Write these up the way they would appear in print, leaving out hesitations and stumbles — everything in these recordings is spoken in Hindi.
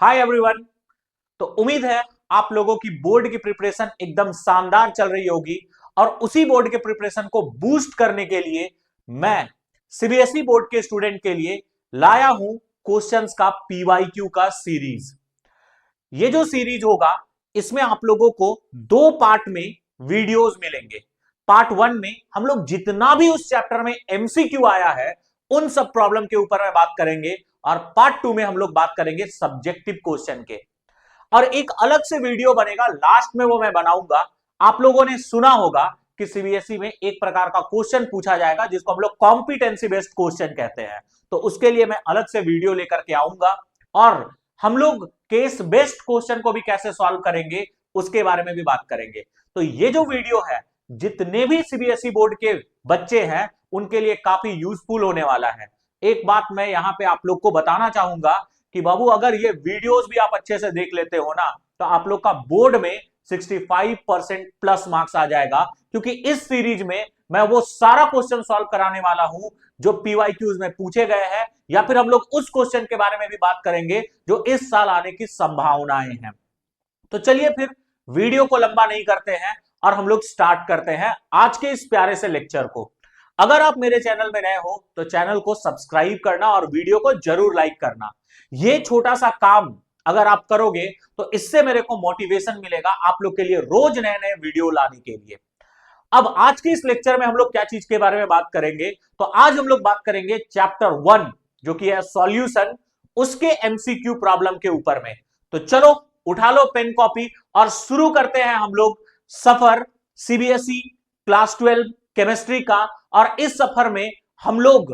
Hi everyone. तो उम्मीद है आप लोगों की बोर्ड की प्रिपरेशन एकदम शानदार चल रही होगी और उसी बोर्ड के प्रिपरेशन को बूस्ट करने के लिए मैं सीबीएसई बोर्ड के स्टूडेंट के लिए लाया हूं क्वेश्चंस का पीवाईक्यू का सीरीज। ये जो सीरीज होगा इसमें आप लोगों को दो पार्ट में वीडियोस मिलेंगे। पार्ट वन में हम लोग जितना भी उस चैप्टर में एमसीक्यू आया है उन सब प्रॉब्लम के ऊपर में बात करेंगे और पार्ट टू में हम लोग बात करेंगे सब्जेक्टिव क्वेश्चन के। और एक अलग से वीडियो बनेगा लास्ट में, वो मैं बनाऊंगा। आप लोगों ने सुना होगा कि सीबीएसई में एक प्रकार का क्वेश्चन पूछा जाएगा जिसको हम लोग कॉम्पिटेंसी बेस्ड क्वेश्चन कहते हैं। तो उसके लिए मैं अलग से वीडियो लेकर के आऊंगा और हम लोग केस बेस्ड क्वेश्चन को भी कैसे सॉल्व करेंगे उसके बारे में भी बात करेंगे। तो ये जो वीडियो है जितने भी सीबीएसई बोर्ड के बच्चे हैं उनके लिए काफी यूजफुल होने वाला है। एक बात मैं यहां पे आप लोग को बताना चाहूंगा कि बाबू अगर ये वीडियोस भी आप अच्छे से देख लेते हो ना तो आप लोग का बोर्ड में 65% प्लस मार्क्स आ जाएगा, क्योंकि इस सीरीज में मैं वो सारा क्वेश्चन सॉल्व कराने वाला हूं जो पीवाईक्यूज में पूछे गए हैं, या फिर हम लोग उस क्वेश्चन के बारे में भी बात करेंगे जो इस साल आने की संभावनाएं हैं। तो चलिए फिर वीडियो को लंबा नहीं करते हैं और हम लोग स्टार्ट करते हैं आज के इस प्यारे से लेक्चर को। अगर आप मेरे चैनल में नए हो तो चैनल को सब्सक्राइब करना और वीडियो को जरूर लाइक करना। ये छोटा सा काम अगर आप करोगे तो इससे मेरे को मोटिवेशन मिलेगा आप लोग के लिए रोज नए नए वीडियो लाने के लिए। अब आज के इस लेक्चर में हम लोग क्या चीज के बारे में बात करेंगे, तो आज हम लोग बात करेंगे चैप्टर 1 जो कि है सॉल्यूशन, उसके एमसीक्यू प्रॉब्लम के ऊपर में। तो चलो उठा लो पेन कॉपी और शुरू करते हैं हम लोग सफर सीबीएसई क्लास 12 केमिस्ट्री का। और इस सफर में हम लोग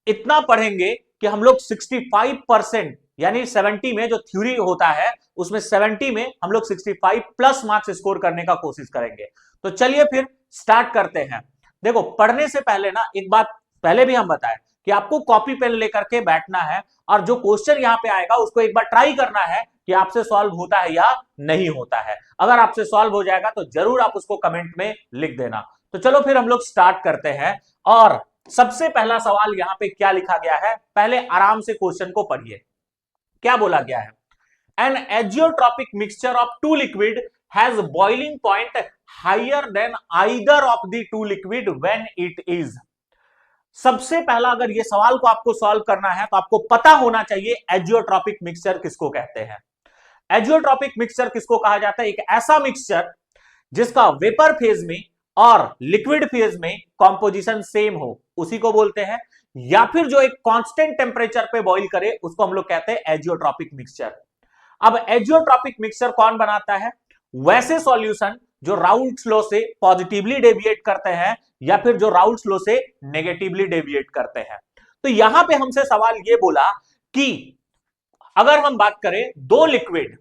इतना पढ़ेंगे कि हम लोग 65% यानी 70 में जो थ्योरी होता है उसमें 70 में हम लोग 65 प्लस मार्क्स स्कोर करने का कोशिश करेंगे। तो चलिए फिर स्टार्ट करते हैं। देखो पढ़ने से पहले ना एक बात पहले भी हम बताएं कि आपको कॉपी पेन लेकर के बैठना है और जो क्वेश्चन यहां पे आएगा उसको एक बार ट्राई करना है कि आपसे सॉल्व होता है या नहीं होता है। अगर आपसे सॉल्व हो जाएगा तो जरूर आप उसको कमेंट में लिख देना। तो चलो फिर हम लोग स्टार्ट करते हैं और सबसे पहला सवाल यहां पे क्या लिखा गया है, पहले आराम से क्वेश्चन को पढ़िए। क्या बोला गया है? An azeotropic mixture of two liquid has boiling point higher than either of the two liquid when it is. सबसे पहला अगर ये सवाल को आपको सॉल्व करना है तो आपको पता होना चाहिए एजियोट्रॉपिक मिक्सचर किसको कहते हैं। एजियोट्रॉपिक मिक्सचर किसको कहा जाता है? एक ऐसा मिक्सचर जिसका वेपर फेज में और लिक्विड फेज में कॉम्पोजिशन सेम हो उसी को बोलते हैं, या फिर जो एक कांस्टेंट टेम्परेचर पे बॉईल करे उसको हम लोग कहते हैं एजियोट्रॉपिक मिक्सचर। अब एजियोट्रॉपिक मिक्सचर कौन बनाता है? वैसे सॉल्यूशन जो राउल्ट्स लॉ से पॉजिटिवली डेविएट करते हैं या फिर जो राउल्ट्स लॉ से नेगेटिवली डेविएट करते हैं। तो यहां पे हमसे सवाल ये बोला कि अगर हम बात करें दो लिक्विड,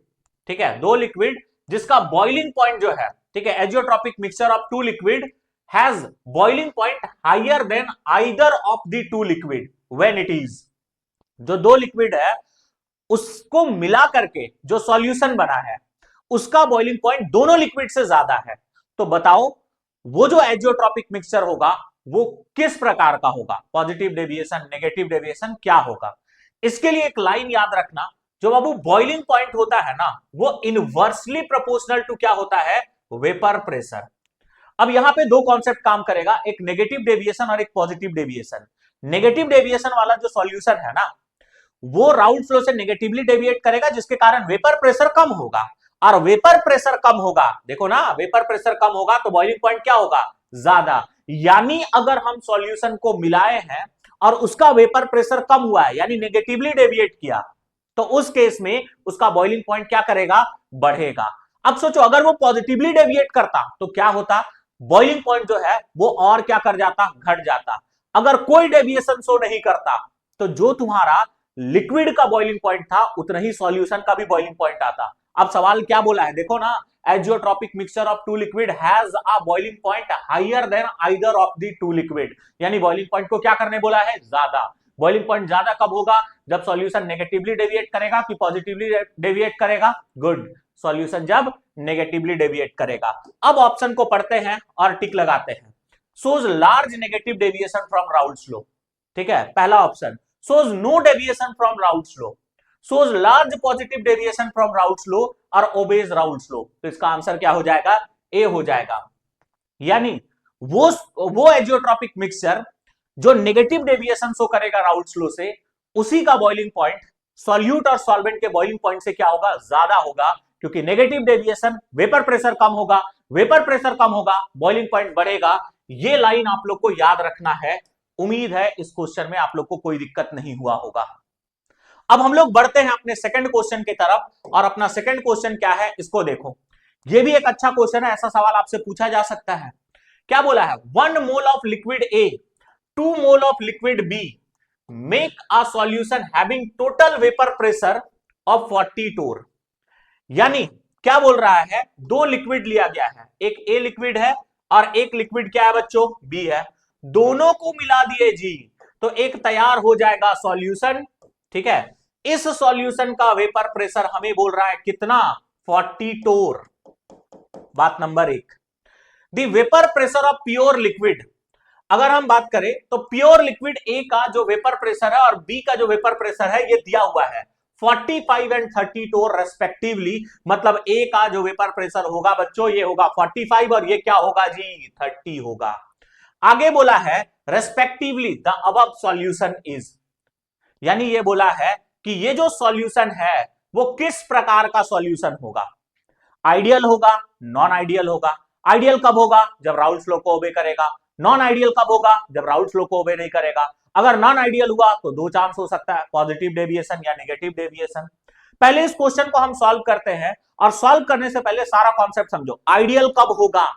ठीक है, दो लिक्विड जिसका बॉइलिंग पॉइंट जो है, ठीक है, azeotropic mixture of two liquid has boiling point higher than either of the two liquid when it is. जो दो लिक्विड है उसको मिला करके जो सॉल्यूशन बना है उसका बॉइलिंग पॉइंट दोनों लिक्विड से ज्यादा है। तो बताओ वो जो एजियोट्रॉपिक मिक्सचर होगा वो किस प्रकार का होगा? पॉजिटिव डेविएशन, नेगेटिव डेविएशन, क्या होगा? इसके लिए एक लाइन याद रखना, जो बाबू बॉइलिंग पॉइंट होता है ना वो इनवर्सली प्रोपोर्शनल टू क्या होता है? Vapour pressure. अब यहां पे दो कॉन्सेप्ट काम करेगा, एक नेगेटिव डेविएशन और एक पॉजिटिव डेविएशन। नेगेटिव डेविएशन वाला जो सॉल्यूशन है ना वो राउल्ट फ्लो से नेगेटिवली डेविएट करेगा जिसके कारण वेपर प्रेशर कम होगा। और वेपर प्रेशर कम होगा, देखो ना, वेपर प्रेशर कम होगा तो बॉइलिंग पॉइंट क्या होगा? ज्यादा। यानी अगर हम सॉल्यूशन को मिलाए हैं और उसका वेपर प्रेशर कम हुआ है यानी नेगेटिवली डेविएट किया, तो उस केस में उसका बॉइलिंग पॉइंट क्या करेगा? बढ़ेगा। अब सोचो अगर वो पॉजिटिवली डेविएट करता तो क्या होता? बॉइलिंग पॉइंट जो है वो और क्या कर जाता? घट जाता। अगर कोई डेविएशन शो नहीं करता तो जो तुम्हारा लिक्विड का बॉइलिंग पॉइंट था उतना ही सॉल्यूशन का भी बॉइलिंग पॉइंट आता। अब सवाल क्या बोला है देखो ना, azeotropic mixture of two liquid has a boiling point higher than either of the two liquid, यानी बॉइलिंग पॉइंट को क्या करने बोला है? ज्यादा। बॉइलिंग पॉइंट ज्यादा कब होगा? जब सॉल्यूशन नेगेटिवली डेविएट करेगा कि पॉजिटिवली डेविएट करेगा? गुड, सॉल्यूशन जब नेगेटिवली डेविएट करेगा। अब ऑप्शन को पढ़ते हैं और टिक लगाते हैं। shows large negative deviation from Raoult's law, ठीक है, पहला option shows no deviation from Raoult's law। shows large positive deviation from Raoult's law और obeys Raoult's law। तो इसका आंसर क्या हो जाएगा? ए हो जाएगा। यानी वो एजियोट्रॉपिक मिक्सचर जो नेगेटिव डेविएशन शो करेगा राउल्ट्स लॉ से, उसी का बॉइलिंग पॉइंट सॉल्यूट और सॉल्वेंट के बॉइलिंग पॉइंट से क्या होगा? ज्यादा होगा, क्योंकि नेगेटिव डेविएशन वेपर प्रेशर कम होगा, वेपर प्रेशर कम होगा, बॉइलिंग पॉइंट बढ़ेगा। ये लाइन आप लोग को याद रखना है। उम्मीद है इस क्वेश्चन में आप लोग को कोई दिक्कत नहीं हुआ होगा। अब हम लोग बढ़ते हैं अपने सेकंड क्वेश्चन की तरफ, और अपना सेकंड क्वेश्चन क्या है इसको देखो। ये भी एक अच्छा क्वेश्चन है, ऐसा सवाल आपसे पूछा जा सकता है। क्या बोला है? 1 mole of liquid A, 2 mole of liquid B, make a solution having total vapour pressure of 40 torr. यानी क्या बोल रहा है? दो लिक्विड लिया गया है, एक ए लिक्विड है और एक लिक्विड क्या है बच्चों? बी है। दोनों को मिला दिए जी, तो एक तैयार हो जाएगा सॉल्यूशन। ठीक है, इस सॉल्यूशन का वेपर प्रेशर हमें बोल रहा है कितना? 40 टोर। बात नंबर एक। The vapour pressure of pure liquid, अगर हम बात करें तो प्योर लिक्विड ए का जो वेपर प्रेशर है और बी का जो वेपर प्रेशर है ये दिया हुआ है 45 एंड 30 टोर रेस्पेक्टिवली। मतलब ए का जो वेपर प्रेशर होगा बच्चों ये होगा 45 और ये क्या होगा जी? 30 होगा। आगे बोला है respectively the above solution is, यानी ये बोला है कि ये जो सॉल्यूशन है वो किस प्रकार का सॉल्यूशन होगा? आइडियल होगा, नॉन आइडियल होगा। आइडियल कब होगा? जब राउल्ट्स लॉ को ओबे करेगा। नॉन आइडियल कब होगा? जब राउल्ट्स लॉ को ओबे नहीं करेगा। अगर नॉन आइडियल हुआ तो दो चांस हो सकता है, पॉजिटिव डेविएशन या नेगेटिव डेविएशन। पहले इस क्वेश्चन को हम सॉल्व करते हैं, और सॉल्व करने से पहले सारा कॉन्सेप्ट समझो। आइडियल कब होगा?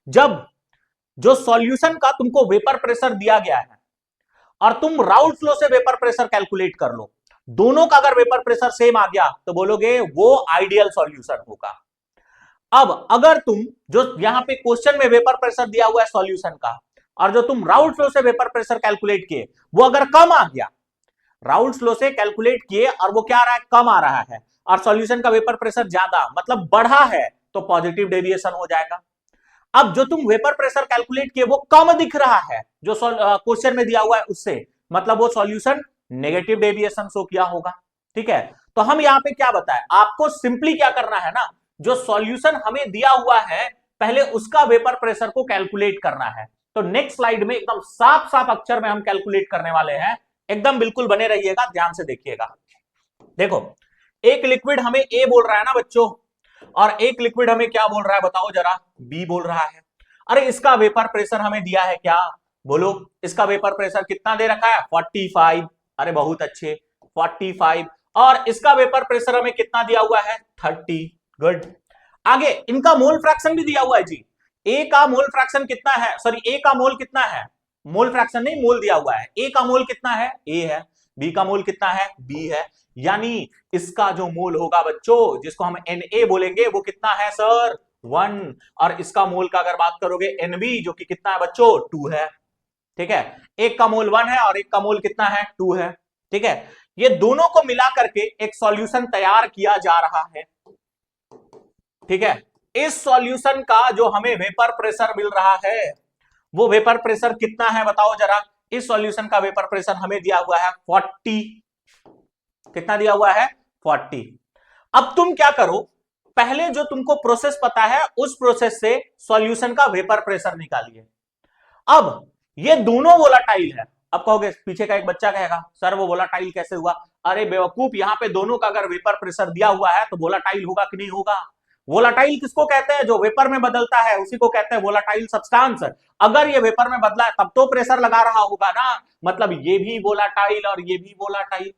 जब जो सॉल्यूशन का तुमको वेपर प्रेशर दिया गया है और तुम राउल्ट्स लॉ से वेपर प्रेशर कैलकुलेट कर लो, दोनों का अगर वेपर प्रेशर सेम आ गया तो बोलोगे वो आइडियल सॉल्यूशन होगा। अब अगर तुम जो यहां पे क्वेश्चन में वेपर प्रेशर दिया हुआ है सॉल्यूशन का, और जो तुम राउल्ट्स लॉ से वेपर प्रेशर कैलकुलेट किए वो अगर कम आ गया, राउल्ट्स लॉ से कैलकुलेट किए और वो क्या आ रहा है? कम आ रहा है, और सॉल्यूशन का वेपर प्रेशर ज्यादा मतलब बढ़ा है, तो पॉजिटिव डेविएशन हो जाएगा। अब जो तुम वेपर प्रेशर कैलकुलेट किए वो कम दिख रहा है जो क्वेश्चन में दिया हुआ है उससे, मतलब वो सॉल्यूशन नेगेटिव डेविएशन शो किया होगा। ठीक है, तो हम यहां पे क्या बताएं आपको? सिंपली क्या करना है ना, जो सॉल्यूशन हमें दिया हुआ है पहले उसका वेपर प्रेशर को कैलकुलेट करना है। तो नेक्स्ट स्लाइड में एकदम साफ साफ अक्षर में हम कैलकुलेट करने वाले हैं, एकदम बिल्कुल बने रहिएगा, ध्यान से देखिएगा। देखो, एक लिक्विड हमें ए बोल रहा है ना बच्चों, और एक लिक्विड हमें क्या बोल रहा है बताओ जरा? बी बोल रहा है। अरे इसका वेपर प्रेशर हमें दिया है क्या? बोलो, इसका वेपर प्रेशर कितना दे रखा है? 45। अरे बहुत अच्छे, 45। और इसका वेपर प्रेशर हमें कितना दिया हुआ है? 30। गुड। आगे इनका मोल फ्रैक्शन भी दिया हुआ है जी। ए का मोल फ्रैक्शन कितना है? सॉरी, ए का मोल कितना है? मोल फ्रैक्शन नहीं, मोल दिया हुआ है। ए का मोल कितना है? ए है। बी का मोल कितना है? बी है। यानी इसका जो मोल होगा बच्चों, जिसको हम Na बोलेंगे, वो कितना है सर? 1। और इसका मोल का अगर बात करोगे Nb, जो कि कितना है बच्चों? 2 है। ठीक है, एक का मोल 1 है और एक का मोल कितना है? 2 है। ठीक है, ये दोनों को मिला करके एक सॉल्यूशन तैयार किया जा रहा है। ठीक है, इस सॉल्यूशन का जो हमें वेपर प्रेशर मिल रहा है वो वेपर प्रेशर कितना है बताओ जरा? इस सॉल्यूशन का वेपर प्रेशर हमें दिया हुआ है 40। कितना दिया हुआ है? 40। अब तुम क्या करो, पहले जो तुमको प्रोसेस पता है उस प्रोसेस से सॉल्यूशन का वेपर प्रेशर निकालिए। अब ये दोनों वोलाटाइल है। अब कहोगे, पीछे का एक बच्चा कहेगा सर वो वोलाटाइल कैसे हुआ? अरे बेवकूफ, यहां पे दोनों का अगर वेपर प्रेशर दिया हुआ है तो वोलाटाइल होगा कि नहीं होगा? वोलाटाइल किसको कहते हैं? जो वेपर में बदलता है उसी को कहते हैं वोलाटाइल सब्सटेंस। अगर ये वेपर में बदला है तब तो प्रेशर लगा रहा होगा ना, मतलब ये भी वोलाटाइल और ये भी वोलाटाइल।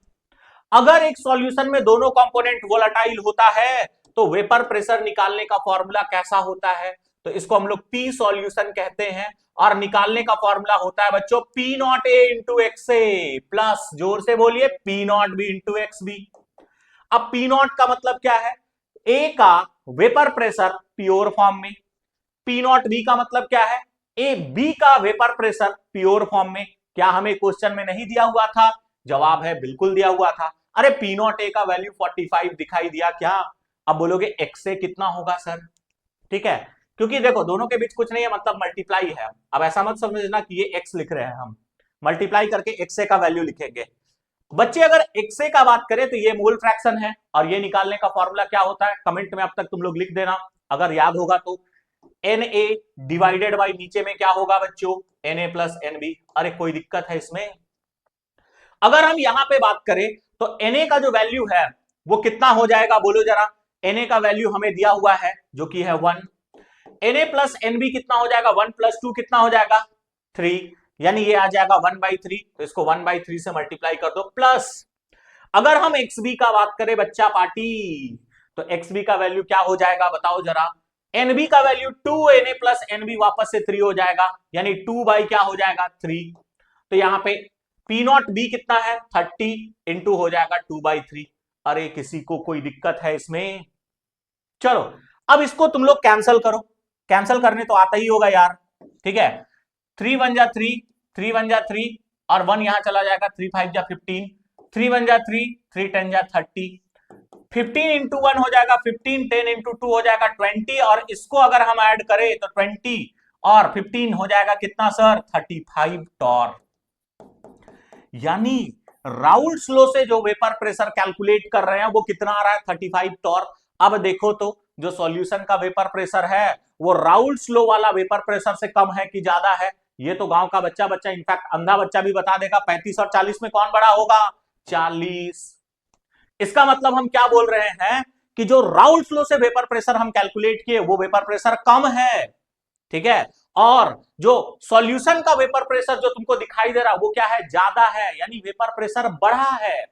अगर एक सॉल्यूशन में दोनों कंपोनेंट वोलाटाइल होता है तो वेपर प्रेशर निकालने का फॉर्मूला कैसा होता है? तो इसको हम लोग पी सॉल्यूशन कहते हैं, और निकालने का फॉर्मूला होता है बच्चों P naught A into X A plus, जोर से बोलिए, P naught B into X B. अब पी नॉट का मतलब क्या है? ए का वेपर प्रेशर प्योर फॉर्म में। पी नॉट बी का मतलब क्या है? ए बी का वेपर प्रेशर प्योर फॉर्म में। क्या हमें क्वेश्चन में नहीं दिया हुआ था? जवाब है बिल्कुल दिया हुआ था। अरे पी नॉट ए का वैल्यू 45 दिखाई दिया क्या? अब बोलोगे एक्स ए कितना होगा सर? ठीक है, क्योंकि देखो दोनों के बीच कुछ नहीं है, मतलब मल्टीप्लाई है। अब ऐसा मत समझना कि ये एक्स लिख रहे हैं हम, मल्टीप्लाई करके एक्स ए का वैल्यू लिखेंगे। बच्चे अगर XA का बात करें तो ये मोल फ्रैक्शन है, और ये निकालने का फॉर्मूला क्या होता है कमेंट में अब तक तुम लोग लिख देना अगर याद होगा तो। Na डिवाइडेड बाई नीचे में क्या होगा बच्चों, Na प्लस NB। अरे कोई दिक्कत है इसमें? अगर हम यहां पे बात करें तो Na का जो वैल्यू है वो कितना हो जाएगा बोलो जरा। Na का वैल्यू हमें दिया हुआ है जो कि है 1। Na प्लस NB कितना हो जाएगा, 1 प्लस 2 कितना हो जाएगा 3, यानी ये आ जाएगा 1/3। तो इसको 1/3 से मल्टीप्लाई कर दो, प्लस अगर हम XB का बात करें बच्चा पार्टी, तो XB का वैल्यू क्या हो जाएगा बताओ जरा। NB का वैल्यू 2Na प्लस NB वापस से 3 हो जाएगा, यानी 2 बाई क्या हो जाएगा 3। तो यहां पे P0B कितना है 30 इंटू हो जाएगा 2/3। अरे किसी को कोई दिक्कत है इसमें? चलो अब इसको तुम लोग कैंसिल करो, कैंसिल करने तो आता ही होगा यार, ठीक है। 3 1 जा 3, 3 1 जा 3, और 1 यहां चला जाएगा, 3 5 जा 15, 3 1 जा 3, 3 10 जा 30, 15 इंटू 1 हो जाएगा 15, 10 इंटू 2 हो जाएगा 20, और इसको अगर हम ऐड करें तो 20 और 15 हो जाएगा कितना सर 35 टॉर। यानी राउल्ट्स लॉ से जो वेपर प्रेशर कैलकुलेट कर रहे हैं वो कितना आ रहा है 35 टॉर। अब देखो तो जो सॉल्यूशन का वेपर प्रेशर है वो राउल्ट्स लॉ वाला वेपर प्रेशर से कम है कि ज्यादा है? ये तो गांव का बच्चा इनफैक्ट अंधा बच्चा भी बता देगा। 35 और 40 में कौन बड़ा होगा? 40। इसका मतलब हम क्या बोल रहे हैं कि जो राउल्ट्स लॉ से वेपर प्रेशर हम कैलकुलेट किए वो वेपर प्रेशर कम है, ठीक है। और जो सॉल्यूशन का वेपर प्रेशर जो तुमको दिखाई दे रहा है वो क्या है, ज्यादा है, यानी वेपर प्रेशर बढ़ा है।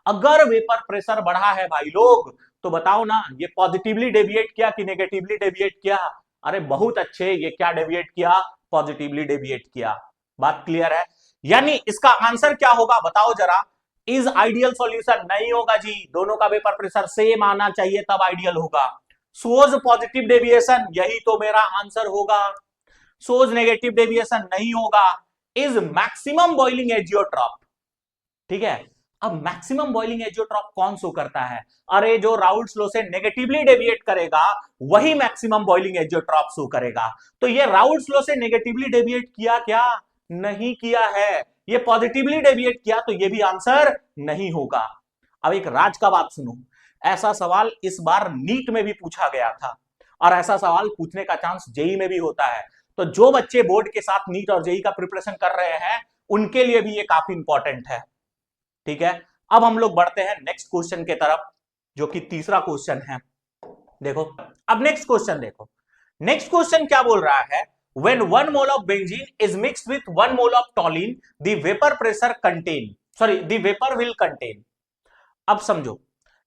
अगर वेपर प्रेशर बढ़ा है भाई लोग तो बताओ ना ये पॉजिटिवली डेविएट किया कि नेगेटिवली डेविएट किया? अरे बहुत अच्छे, ये क्या डेविएट किया, पॉजिटिवली डेविएट किया। बात क्लियर है? यानी इसका आंसर क्या होगा बताओ जरा। Is ideal solution? नहीं होगा जी, दोनों का वेपर प्रेशर सेम आना चाहिए तब आइडियल होगा। सोज पॉजिटिव डेविएशन, यही तो मेरा आंसर होगा। सोज नेगेटिव डेविएशन नहीं होगा। इज मैक्सिमम बॉइलिंग एजियोट्रॉप, ठीक है। अब मैक्सिमम बॉइलिंग एजियोट्रॉप कौन शो करता है? अरे जो राउल्ट्स लॉ से नेगेटिवली डेविएट करेगा वही मैक्सिमम बॉइलिंग एजियोट्रॉप शो करेगा। तो ये राउल्ट्स लॉ से नेगेटिवली डेविएट किया क्या? नहीं किया है। ये पॉजिटिवली डेविएट किया तो ये भी आंसर नहीं होगा। अब एक राज का बात सुनो, ऐसा सवाल इस बार नीट में भी पूछा गया था, और ऐसा सवाल पूछने का चांस जेई में भी होता है। तो जो बच्चे बोर्ड के साथ नीट और जेई का प्रिपरेशन कर रहे हैं उनके लिए भी ये काफी इंपॉर्टेंट है, ठीक है। अब हम लोग बढ़ते हैं नेक्स्ट क्वेश्चन के तरफ, जो कि तीसरा क्वेश्चन है। देखो अब नेक्स्ट क्वेश्चन देखो, नेक्स्ट क्वेश्चन क्या बोल रहा है। When 1 mole of benzene is mixed with 1 mole of toluene, the vapor pressure contain, sorry, the vapor will contain। अब समझो,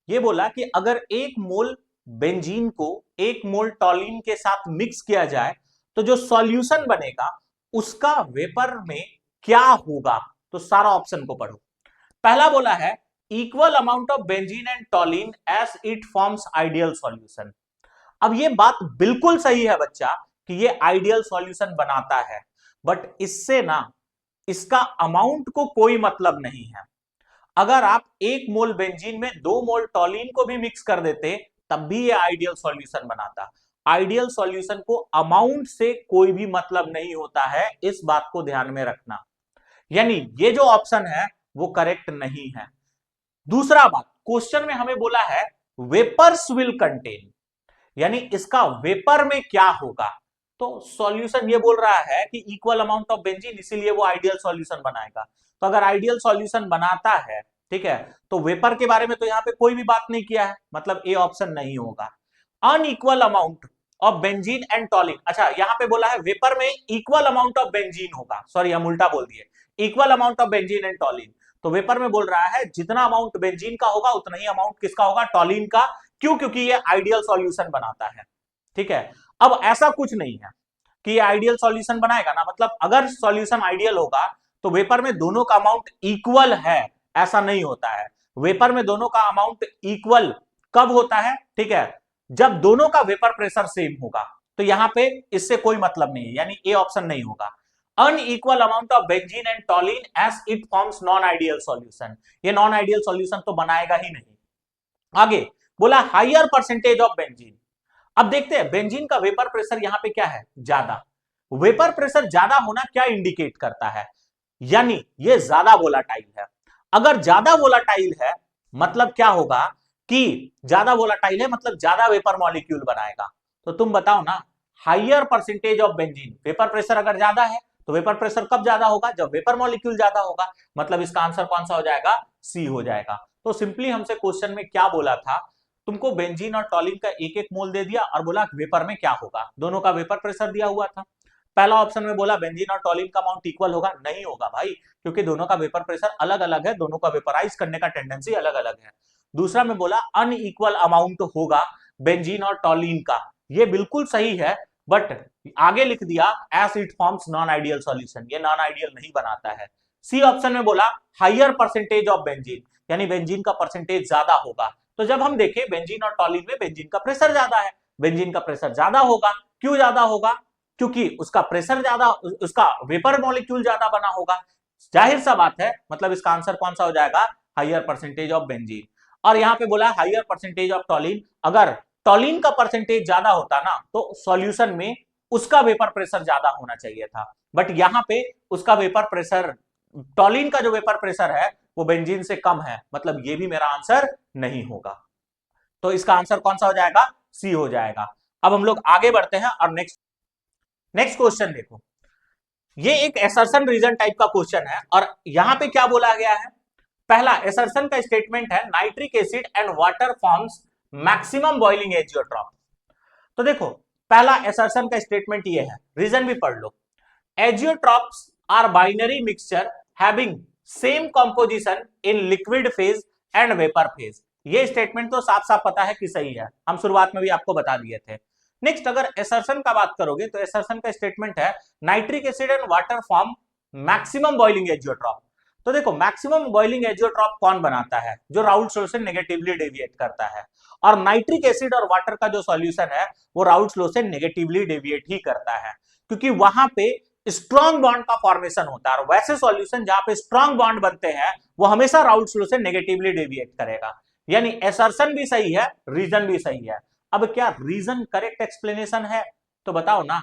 ये बोला कि अगर 1 मोल बेंजीन को 1 मोल टॉलिन के साथ मिक्स किया जाए तो जो सॉल्यूशन बनेगा उसका वेपर में क्या होगा। तो सारा ऑप्शन को पढ़ो। पहला बोला है equal amount of benzene and toluene as it forms ideal solution. अब ये बात बिल्कुल सही है बच्चा कि ये आइडियल सॉल्यूशन बनाता है, बट इससे ना इसका अमाउंट को कोई मतलब नहीं है। अगर आप 1 मोल बेंजीन में 2 मोल टॉलिन को भी मिक्स कर देते तब भी ये आइडियल सॉल्यूशन बनाता। आइडियल सॉल्यूशन को अमाउंट से कोई भी मतलब नहीं होता है, इस बात को ध्यान में रखना। यानी ये जो ऑप्शन है वो करेक्ट नहीं है। दूसरा बात, क्वेश्चन में हमें बोला है वेपर्स विल कंटेन, यानी इसका वेपर में क्या होगा। तो सॉल्यूशन ये बोल रहा है कि इक्वल अमाउंट ऑफ बेंजीन, इसीलिए वो आइडियल सॉल्यूशन बनाएगा। तो अगर आइडियल सॉल्यूशन बनाता है, ठीक है, तो वेपर के बारे में तो यहां पे कोई भी बात नहीं किया है, मतलब ए ऑप्शन नहीं होगा। Unequal amount of benzene and टॉलिन, अच्छा यहां पे बोला है वेपर में इक्वल अमाउंट ऑफ बेंजीन होगा, सॉरी हम उल्टा बोल दिए, equal amount of benzene and टॉलिन। तो वेपर में बोल रहा है जितना अमाउंट बेंजीन का होगा उतना ही अमाउंट किसका होगा, टॉलिन का। क्यों? क्योंकि ये आइडियल सॉल्यूशन बनाता है, ठीक है। अब ऐसा कुछ नहीं है कि ये आइडियल सॉल्यूशन बनाएगा ना, मतलब अगर सॉल्यूशन आइडियल होगा तो वेपर में दोनों का अमाउंट इक्वल है, ऐसा नहीं होता है। वेपर में दोनों का अमाउंट इक्वल कब होता है, ठीक है, जब दोनों का वेपर प्रेशर सेम होगा। तो यहां पे इससे कोई मतलब नहीं है, यानी ए ऑप्शन नहीं होगा। Unequal amount of benzene and toluene as it forms non ideal solution, ये नॉन आइडियल सॉल्यूशन तो बनाएगा ही नहीं। आगे बोला हायर परसेंटेज ऑफ बेंजीन। अब देखते हैं बेंजीन का वेपर प्रेशर यहां पे क्या है, ज्यादा। वेपर प्रेशर ज्यादा होना क्या इंडिकेट करता है, यानी ये ज्यादा वोलाटाइल है। अगर ज्यादा वोलाटाइल है मतलब क्या होगा कि ज्यादा वोलाटाइल है मतलब ज्यादा वेपर मॉलिक्यूल बनाएगा। तो तुम बताओ ना, higher percentage of benzene, vapour pressure अगर ज्यादा है तो वेपर प्रेशर कब ज्यादा होगा, जब वेपर मॉलिक्यूल ज्यादा होगा। मतलब इसका आंसर कौन सा हो जाएगा, सी हो जाएगा। तो सिंपली हमसे क्वेश्चन में क्या बोला था, तुमको बेंजीन और टॉलिन का एक एक मोल दे दिया और बोला वेपर में क्या होगा, दोनों का वेपर प्रेशर दिया हुआ था। पहला ऑप्शन में बोला बेंजीन और टॉलिन का अमाउंट इक्वल होगा, नहीं होगा भाई, क्योंकि दोनों का वेपर प्रेशर अलग अलग है, दोनों का वेपराइज करने का टेंडेंसी अलग अलग है। दूसरा में बोला अनइक्वल अमाउंट होगा बेंजीन और टॉलिन का, ये बिल्कुल सही है, बट आगे लिख दिया S it forms non ideal solution, ये नॉन आइडियल नहीं बनाता है। सी ऑप्शन में बोला हाइयर परसेंटेज ऑफ बेंजीन, यानी बेंजीन का परसेंटेज ज्यादा होगा। तो जब हम देखें बेंजीन और टॉलिन में बेंजीन का प्रेशर ज्यादा है, बेंजीन का प्रेशर ज्यादा होगा। क्यों ज्यादा होगा, क्योंकि उसका प्रेशर ज्यादा, उसका वेपर मॉलिक्यूल ज्यादा बना होगा, जाहिर सा बात है। मतलब इसका आंसर कौन सा हो जाएगा, हाइयर परसेंटेज ऑफ बेंजीन। और यहां पे बोला हाइयर परसेंटेज ऑफ टॉलिन, अगर टॉलिन का परसेंटेज ज्यादा होता ना तो सॉल्यूशन में उसका वेपर प्रेशर ज्यादा होना चाहिए था, बट यहां पे उसका वेपर प्रेशर, टॉलिन का जो वेपर प्रेशर है वो बेंजीन से कम है, मतलब ये भी मेरा आंसर नहीं होगा। तो इसका आंसर कौन सा हो जाएगा, सी हो जाएगा। अब हम लोग आगे बढ़ते हैं और नेक्स्ट नेक्स्ट क्वेश्चन देखो। ये एक एसर्शन रीजन टाइप का क्वेश्चन है और यहां पे क्या बोला गया है, पहला एसर्शन का स्टेटमेंट है nitric acid and water forms maximum boiling azeotrope. तो देखो पहला एसर्शन का स्टेटमेंट ये है, रीजन भी पढ़ लो। Azeotropes are binary mixture having same composition in liquid phase and vapour phase. ये स्टेटमेंट तो साफ साफ पता है कि सही है, हम शुरुआत में भी आपको बता दिए थे। नेक्स्ट अगर एसर्शन का बात करोगे तो एसर्शन का स्टेटमेंट है nitric acid and water form maximum boiling azeotrope. तो देखो मैक्सिमम बॉइलिंग एजियोट्रॉप कौन बनाता है, जो राउल्ट लॉ से नेगेटिवली डेविएट करता है, और नाइट्रिक एसिड और वाटर का जो सॉल्यूशन है वो राउल्ट लॉ से नेगेटिवली डेविएट ही करता है, क्योंकि वहां पे स्ट्रॉन्ग बॉन्ड का फॉर्मेशन होता है, और वैसे सॉल्यूशन जहां पे स्ट्रॉन्ग बॉन्ड बनते हैं वो हमेशा राउल्ट लॉ से नेगेटिवली डेविएट करेगा। यानी एसर्शन भी सही है, रीजन भी सही है। अब क्या रीजन करेक्ट एक्सप्लेनेशन है, तो बताओ ना।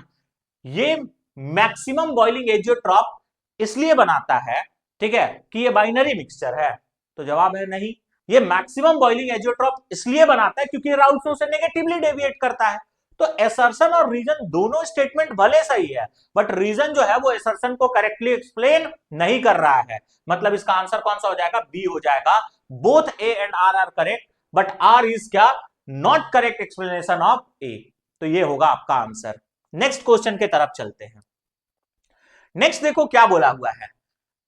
ये मैक्सिमम बॉइलिंग एजियोट्रॉप इसलिए बनाता है, ठीक है, कि ये बाइनरी मिक्सचर है, तो जवाब है नहीं। ये मैक्सिमम बॉइलिंग एजियोट्रॉप इसलिए बनाता है क्योंकि राउल्ट लॉ से नेगेटिवली डेविएट करता है। तो एसर्शन और रीजन दोनों स्टेटमेंट भले सही है, बट रीजन जो है वो एसर्शन को करेक्टली एक्सप्लेन नहीं कर रहा है। मतलब इसका आंसर कौन सा हो जाएगा, बी हो जाएगा। Both A and R are correct, but R is क्या, not correct explanation of A. तो ये होगा आपका आंसर। नेक्स्ट क्वेश्चन के तरफ चलते हैं। नेक्स्ट देखो क्या बोला हुआ है,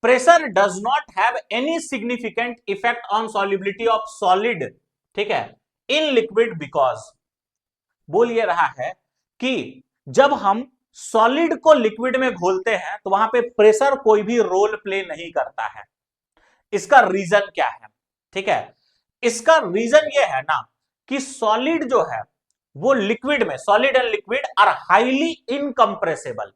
pressure does not have any significant effect on solubility of solid, ठीक है, इन लिक्विड बिकॉज। बोल ये रहा है कि जब हम सॉलिड को लिक्विड में घोलते हैं तो वहां पे प्रेशर कोई भी रोल प्ले नहीं करता है। इसका रीजन क्या है, ठीक है, इसका रीजन ये है ना कि सॉलिड जो है वो लिक्विड में, solid and liquid are highly incompressible.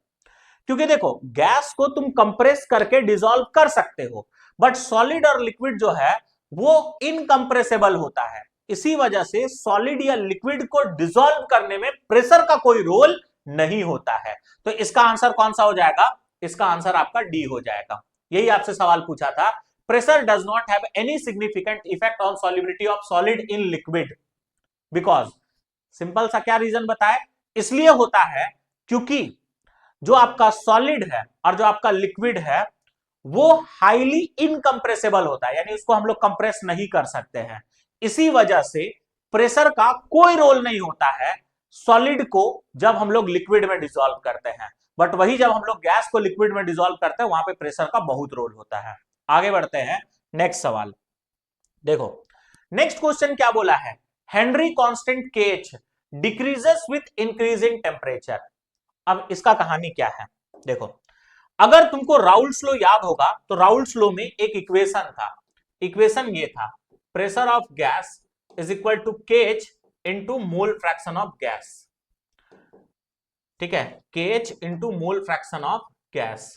क्योंकि देखो गैस को तुम कंप्रेस करके डिसॉल्व कर सकते हो, बट सॉलिड और लिक्विड जो है वो इनकंप्रेसिबल होता है। इसी वजह से सॉलिड या लिक्विड को डिसॉल्व करने में प्रेशर का कोई रोल नहीं होता है। तो इसका आंसर कौन सा हो जाएगा, इसका आंसर आपका डी हो जाएगा। यही आपसे सवाल पूछा था, pressure does not have any significant effect on solubility of solid in liquid because. Simple सा क्या रीजन बताए, इसलिए होता है क्योंकि जो आपका सॉलिड है और जो आपका लिक्विड है वो हाईली इनकंप्रेसिबल होता है, यानी उसको हम लोग कंप्रेस नहीं कर सकते हैं। इसी वजह से प्रेशर का कोई रोल नहीं होता है सॉलिड को जब हम लोग लिक्विड में डिसॉल्व करते हैं, बट वही जब हम लोग गैस को लिक्विड में डिसॉल्व करते हैं वहां पे प्रेशर का बहुत रोल होता है। आगे बढ़ते हैं, नेक्स्ट सवाल देखो। नेक्स्ट क्वेश्चन क्या बोला है, Henry constant KH decreases with increasing temperature. अब इसका कहानी क्या है, देखो अगर तुमको राउल्ट्स लॉ याद होगा तो राउल्ट्स लॉ में एक इक्वेशन था, इक्वेशन ये था, pressure of gas is equal to KH into mole fraction of gas, ठीक है, KH into mole fraction of gas.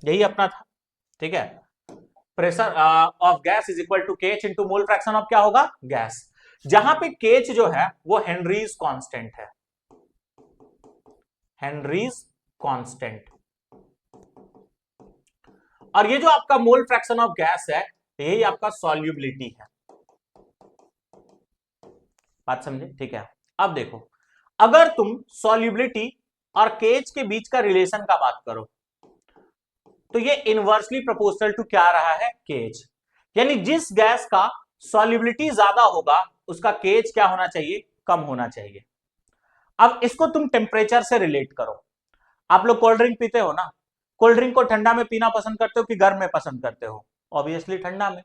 यही अपना था, ठीक है, pressure of gas is equal to KH into mole fraction of क्या होगा, गैस। जहां पे केएच जो है वो हेनरीज कांस्टेंट है, हेनरीज कांस्टेंट, और ये जो आपका मोल फ्रैक्शन ऑफ गैस है यही आपका सॉल्युबिलिटी है। बात समझे? ठीक है। अब देखो, अगर तुम सॉल्युबिलिटी और केएच के बीच का रिलेशन का बात करो तो ये इनवर्सली प्रोपोर्शनल टू क्या रहा है? केएच। यानी जिस गैस का सॉल्युबिलिटी ज्यादा होगा उसका केएच क्या होना चाहिए? कम होना चाहिए। अब इसको तुम टेम्परेचर से रिलेट करो। आप लोग कोल्ड ड्रिंक पीते हो ना, कोल्ड ड्रिंक को ठंडा में पीना पसंद करते हो कि गर्म में पसंद करते हो? ऑब्वियसली ठंडा में।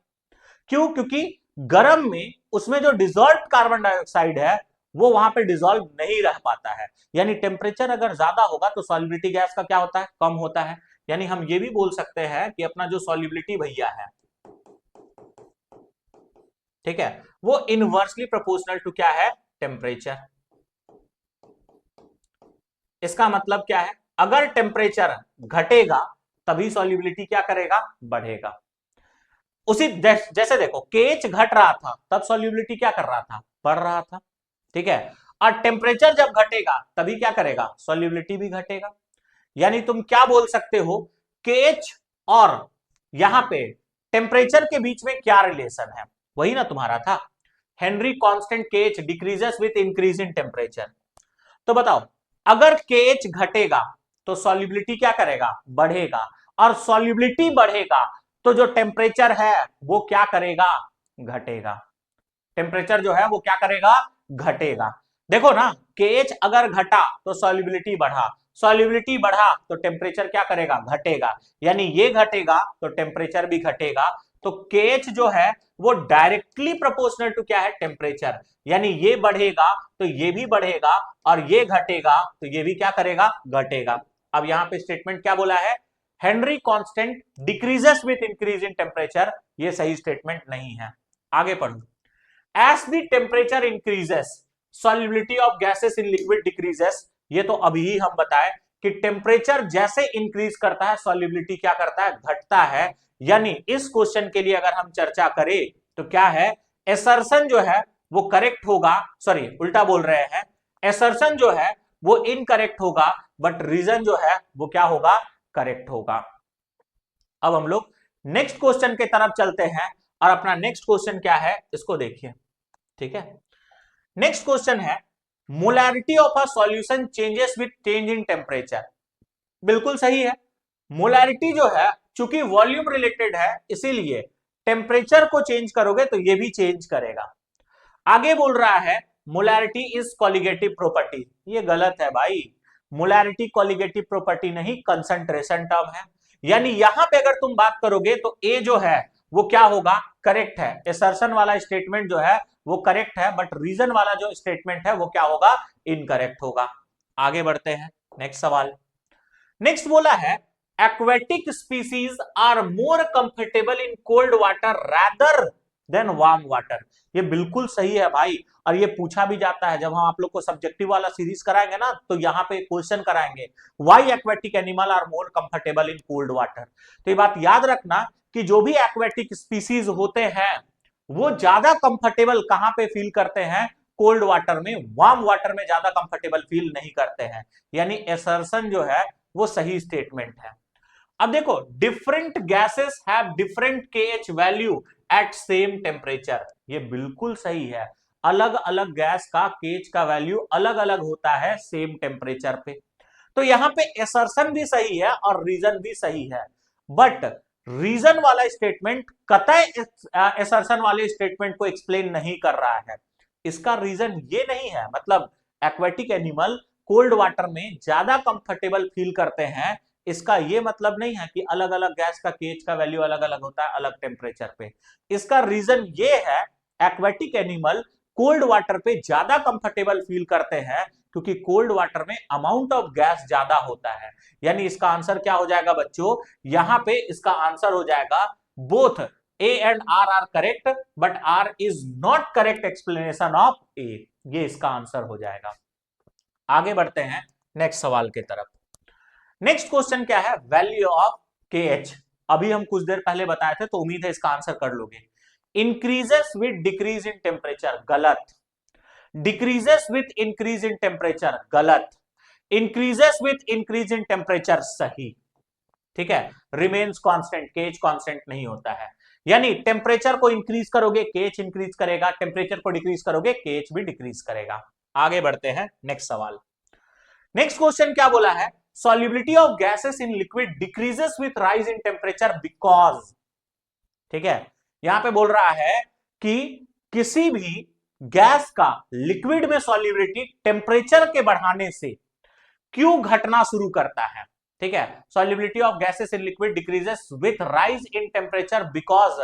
क्यों? क्योंकि गर्म में उसमें जो डिजॉल्व कार्बन डाइऑक्साइड है वो वहां पे डिजॉल्व नहीं रह पाता है। यानी टेम्परेचर अगर ज्यादा होगा तो सॉल्युबिलिटी गैस का क्या होता है? कम होता है। यानी हम ये भी बोल सकते हैं कि अपना जो सॉल्युबिलिटी भैया है, ठीक है, वो इनवर्सली प्रोपोर्शनल टू क्या है? टेम्परेचर। इसका मतलब क्या है? अगर टेम्परेचर घटेगा तभी सॉल्युबिलिटी क्या करेगा? बढ़ेगा। उसी जैसे देखो, केएच घट रहा था तब सॉल्युबिलिटी क्या कर रहा था? बढ़ रहा था। ठीक है। और टेम्परेचर जब घटेगा तभी क्या करेगा? सॉल्युबिलिटी भी घटेगा। यानी तुम क्या बोल सकते हो? केएच और यहां पे टेम्परेचर के बीच में क्या रिलेशन है? वही ना तुम्हारा था, Henry constant KH decreases with increase in temperature. तो बताओ, अगर केएच घटेगा तो सॉल्युबिलिटी क्या करेगा? बढ़ेगा। और सॉल्युबिलिटी बढ़ेगा तो जो टेम्परेचर है वो क्या करेगा? घटेगा। टेम्परेचर जो है वो क्या करेगा? घटेगा। देखो ना, केएच अगर घटा तो सॉल्युबिलिटी बढ़ा, सॉल्युबिलिटी बढ़ा तो टेम्परेचर क्या करेगा? घटेगा। यानी ये घटेगा तो टेम्परेचर भी घटेगा। तो केएच जो है वो डायरेक्टली प्रोपोर्शनल टू क्या है? टेम्परेचर। यानी ये बढ़ेगा तो ये भी बढ़ेगा और ये घटेगा तो ये भी क्या करेगा? घटेगा। अब यहां पे स्टेटमेंट क्या बोला है? Henry constant decreases with increase in temperature. ये सही स्टेटमेंट नहीं है। आगे पढ़ो। As the temperature increases, solubility of gases in liquid decreases। ये तो अभी ही हम बताए कि टेम्परेचर जैसे इंक्रीज करता है सॉल्युबिलिटी क्या करता है? घटता है। यानी इस क्वेश्चन के लिए अगर हम चर्चा करें तो क्या है? एसर्शन जो है वो करेक्ट होगा, सॉरी उल्टा बोल रहे हैं, एसर्शन जो है वो इनकरेक्ट होगा, बट रीजन जो है वो क्या होगा? करेक्ट होगा। अब हम लोग नेक्स्ट क्वेश्चन के तरफ चलते हैं और अपना नेक्स्ट क्वेश्चन क्या है इसको देखिए। ठीक है। नेक्स्ट क्वेश्चन है, molarity of a solution changes with change in temperature. बिल्कुल सही है। मोलैरिटी जो है चूंकि वॉल्यूम रिलेटेड है इसीलिए टेम्परेचर को चेंज करोगे तो ये भी चेंज करेगा। आगे बोल रहा है मोलैरिटी इज कॉलिगेटिव प्रॉपर्टी। ये गलत है भाई। मोलैरिटी कॉलिगेटिव प्रॉपर्टी नहीं, कंसंट्रेशन टर्म है। यानी यहां पे अगर तुम बात करोगे तो ए जो है वो क्या होगा? करेक्ट है। एसर्शन वाला स्टेटमेंट जो है वो करेक्ट है, बट रीजन वाला जो स्टेटमेंट है वो क्या होगा? इनकरेक्ट होगा। आगे बढ़ते हैं, नेक्स्ट सवाल। नेक्स्ट बोला है aquatic species are more comfortable in cold water rather than warm water. ये बिल्कुल सही है भाई। और ये पूछा भी जाता है जब हम आप लोग को सब्जेक्टिव वाला सीरीज कराएंगे ना तो यहाँ पे क्वेश्चन कराएंगे, why aquatic animal are more comfortable in cold water. तो ये बात याद रखना कि जो भी एक्वेटिक स्पीसीज होते हैं वो ज्यादा कंफर्टेबल कहां पे फील करते हैं? कोल्ड वाटर में। वार्म वाटर में ज्यादा कंफर्टेबल फील नहीं करते हैं। यानी एसर्शन जो है वो सही स्टेटमेंट है। अब देखो, different gases have different KH value at same temperature. ये बिल्कुल सही है। अलग अलग गैस का केएच का वैल्यू अलग अलग होता है सेम टेम्परेचर पे। तो यहां पे एसर्शन भी सही है और रीजन भी सही है, बट रीजन वाला स्टेटमेंट कतई एसर्शन वाले स्टेटमेंट को एक्सप्लेन नहीं कर रहा है। इसका रीजन ये नहीं है, मतलब एक्वेटिक एनिमल कोल्ड वाटर में ज्यादा कंफर्टेबल फील करते हैं, इसका ये मतलब नहीं है कि अलग अलग गैस का केएच का वैल्यू अलग अलग होता है अलग टेम्परेचर पे। इसका रीजन ये है, एक्वेटिक एनिमल कोल्ड वाटर पे ज्यादा कंफर्टेबल फील करते हैं क्योंकि कोल्ड वाटर में अमाउंट ऑफ गैस ज्यादा होता है। यानी इसका आंसर क्या हो जाएगा बच्चों? यहां पे इसका आंसर हो जाएगा both A and R are correct, but R is not correct explanation of A. ये इसका आंसर हो जाएगा। आगे बढ़ते हैं नेक्स्ट सवाल के तरफ। नेक्स्ट क्वेश्चन क्या है? Value of KH. अभी हम कुछ देर पहले बताए थे तो उम्मीद है इसका आंसर कर लोगे। Increases with decrease in temperature, गलत। Decreases with increase in temperature, गलत। Increases with increase in temperature, सही। ठीक है, रिमेन्स कांस्टेंट, केएच कांस्टेंट नहीं होता है। यानी टेम्परेचर को इंक्रीज करोगे केएच इंक्रीज करेगा, टेम्परेचर को डिक्रीज करोगे केएच भी डिक्रीज करेगा। आगे बढ़ते हैं नेक्स्ट सवाल। नेक्स्ट क्वेश्चन क्या बोला है, solubility of gases in liquid decreases with rise in temperature because, ठीक है, यहां पे बोल रहा है कि किसी भी गैस का लिक्विड में सॉल्युबिलिटी टेम्परेचर के बढ़ाने से क्यों घटना शुरू करता है। ठीक है, solubility of gases in liquid decreases with rise in temperature because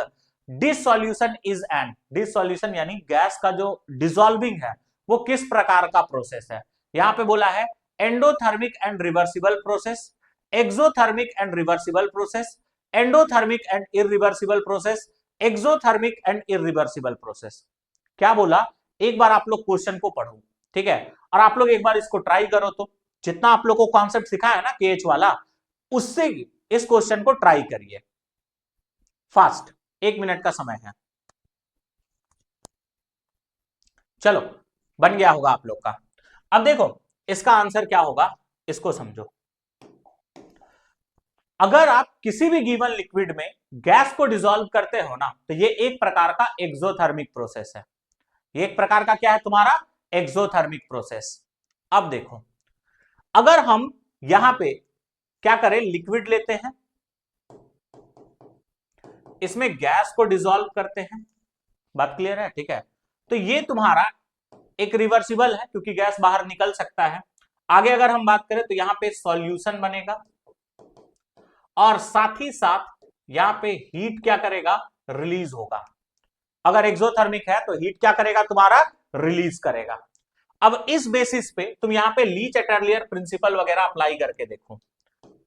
dissolution is an, dissolution यानी गैस का जो डिसॉल्विंग है वो किस प्रकार का प्रोसेस है। यहां पे बोला है endothermic and reversible process, exothermic and reversible process, endothermic and irreversible process, exothermic and irreversible process. क्या बोला, एक बार आप लोग क्वेश्चन को पढ़ो, ठीक है, और आप लोग एक बार इसको ट्राई करो, तो जितना आप लोग को कॉन्सेप्ट सिखाया है ना केएच वाला, उससे इस क्वेश्चन को ट्राई करिए फास्ट। 1 मिनट का समय है, चलो बन गया होगा आप लोग का। अब देखो इसका आंसर क्या होगा, इसको समझो। अगर आप किसी भी गिवन लिक्विड में गैस को डिसॉल्व करते हो ना, तो ये एक प्रकार का एक्सोथर्मिक प्रोसेस है। ये एक प्रकार का क्या है तुम्हारा, एक्सोथर्मिक प्रोसेस। अब देखो अगर हम यहां पे क्या करें, लिक्विड लेते हैं, इसमें गैस को डिसॉल्व करते हैं, बात क्लियर है, ठीक है, तो ये तुम्हारा एक रिवर्सिबल है क्योंकि गैस बाहर निकल सकता है। आगे अगर हम बात करें तो यहां पे सॉल्यूशन बनेगा और साथ ही साथ यहां पे हीट क्या करेगा, रिलीज होगा। अगर एक्सोथर्मिक है तो हीट क्या करेगा तुम्हारा, रिलीज करेगा। अब इस बेसिस पे तुम यहां पे लीच एटर्लियर प्रिंसिपल वगैरह अप्लाई करके देखो,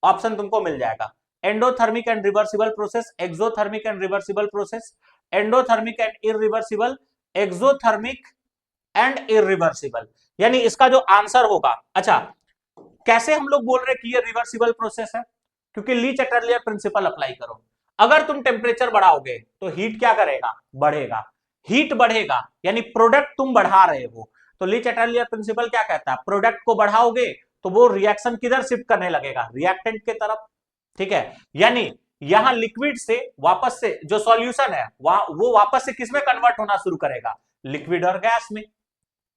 ऑप्शन तुमको मिल जाएगा, endothermic and reversible process, exothermic and reversible process, endothermic and irreversible, exothermic and irreversible. यानी इसका जो आंसर होगा, अच्छा कैसे हम लोग बोल रहे हैं कि ये रिवर्सिबल प्रोसेस है, क्योंकि लीच एटर्लियर प्रिंसिपल अप्लाई करो। अगर तुम टेम्परेचर बढ़ाओगे तो हीट क्या करेगा, बढ़ेगा, हीट बढ़ेगा यानी प्रोडक्ट तुम बढ़ा रहे हो। तो लीच एटर्लियर प्रिंसिपल क्या कहता है, प्रोडक्ट को बढ़ाओगे तो वो रिएक्शन किधर शिफ्ट करने लगेगा, रिएक्टेंट के तरफ। ठीक है, यानी यहां लिक्विड से वापस से जो सॉल्यूशन है वो वापस से किसमें कन्वर्ट होना शुरू करेगा, लिक्विड और गैस में।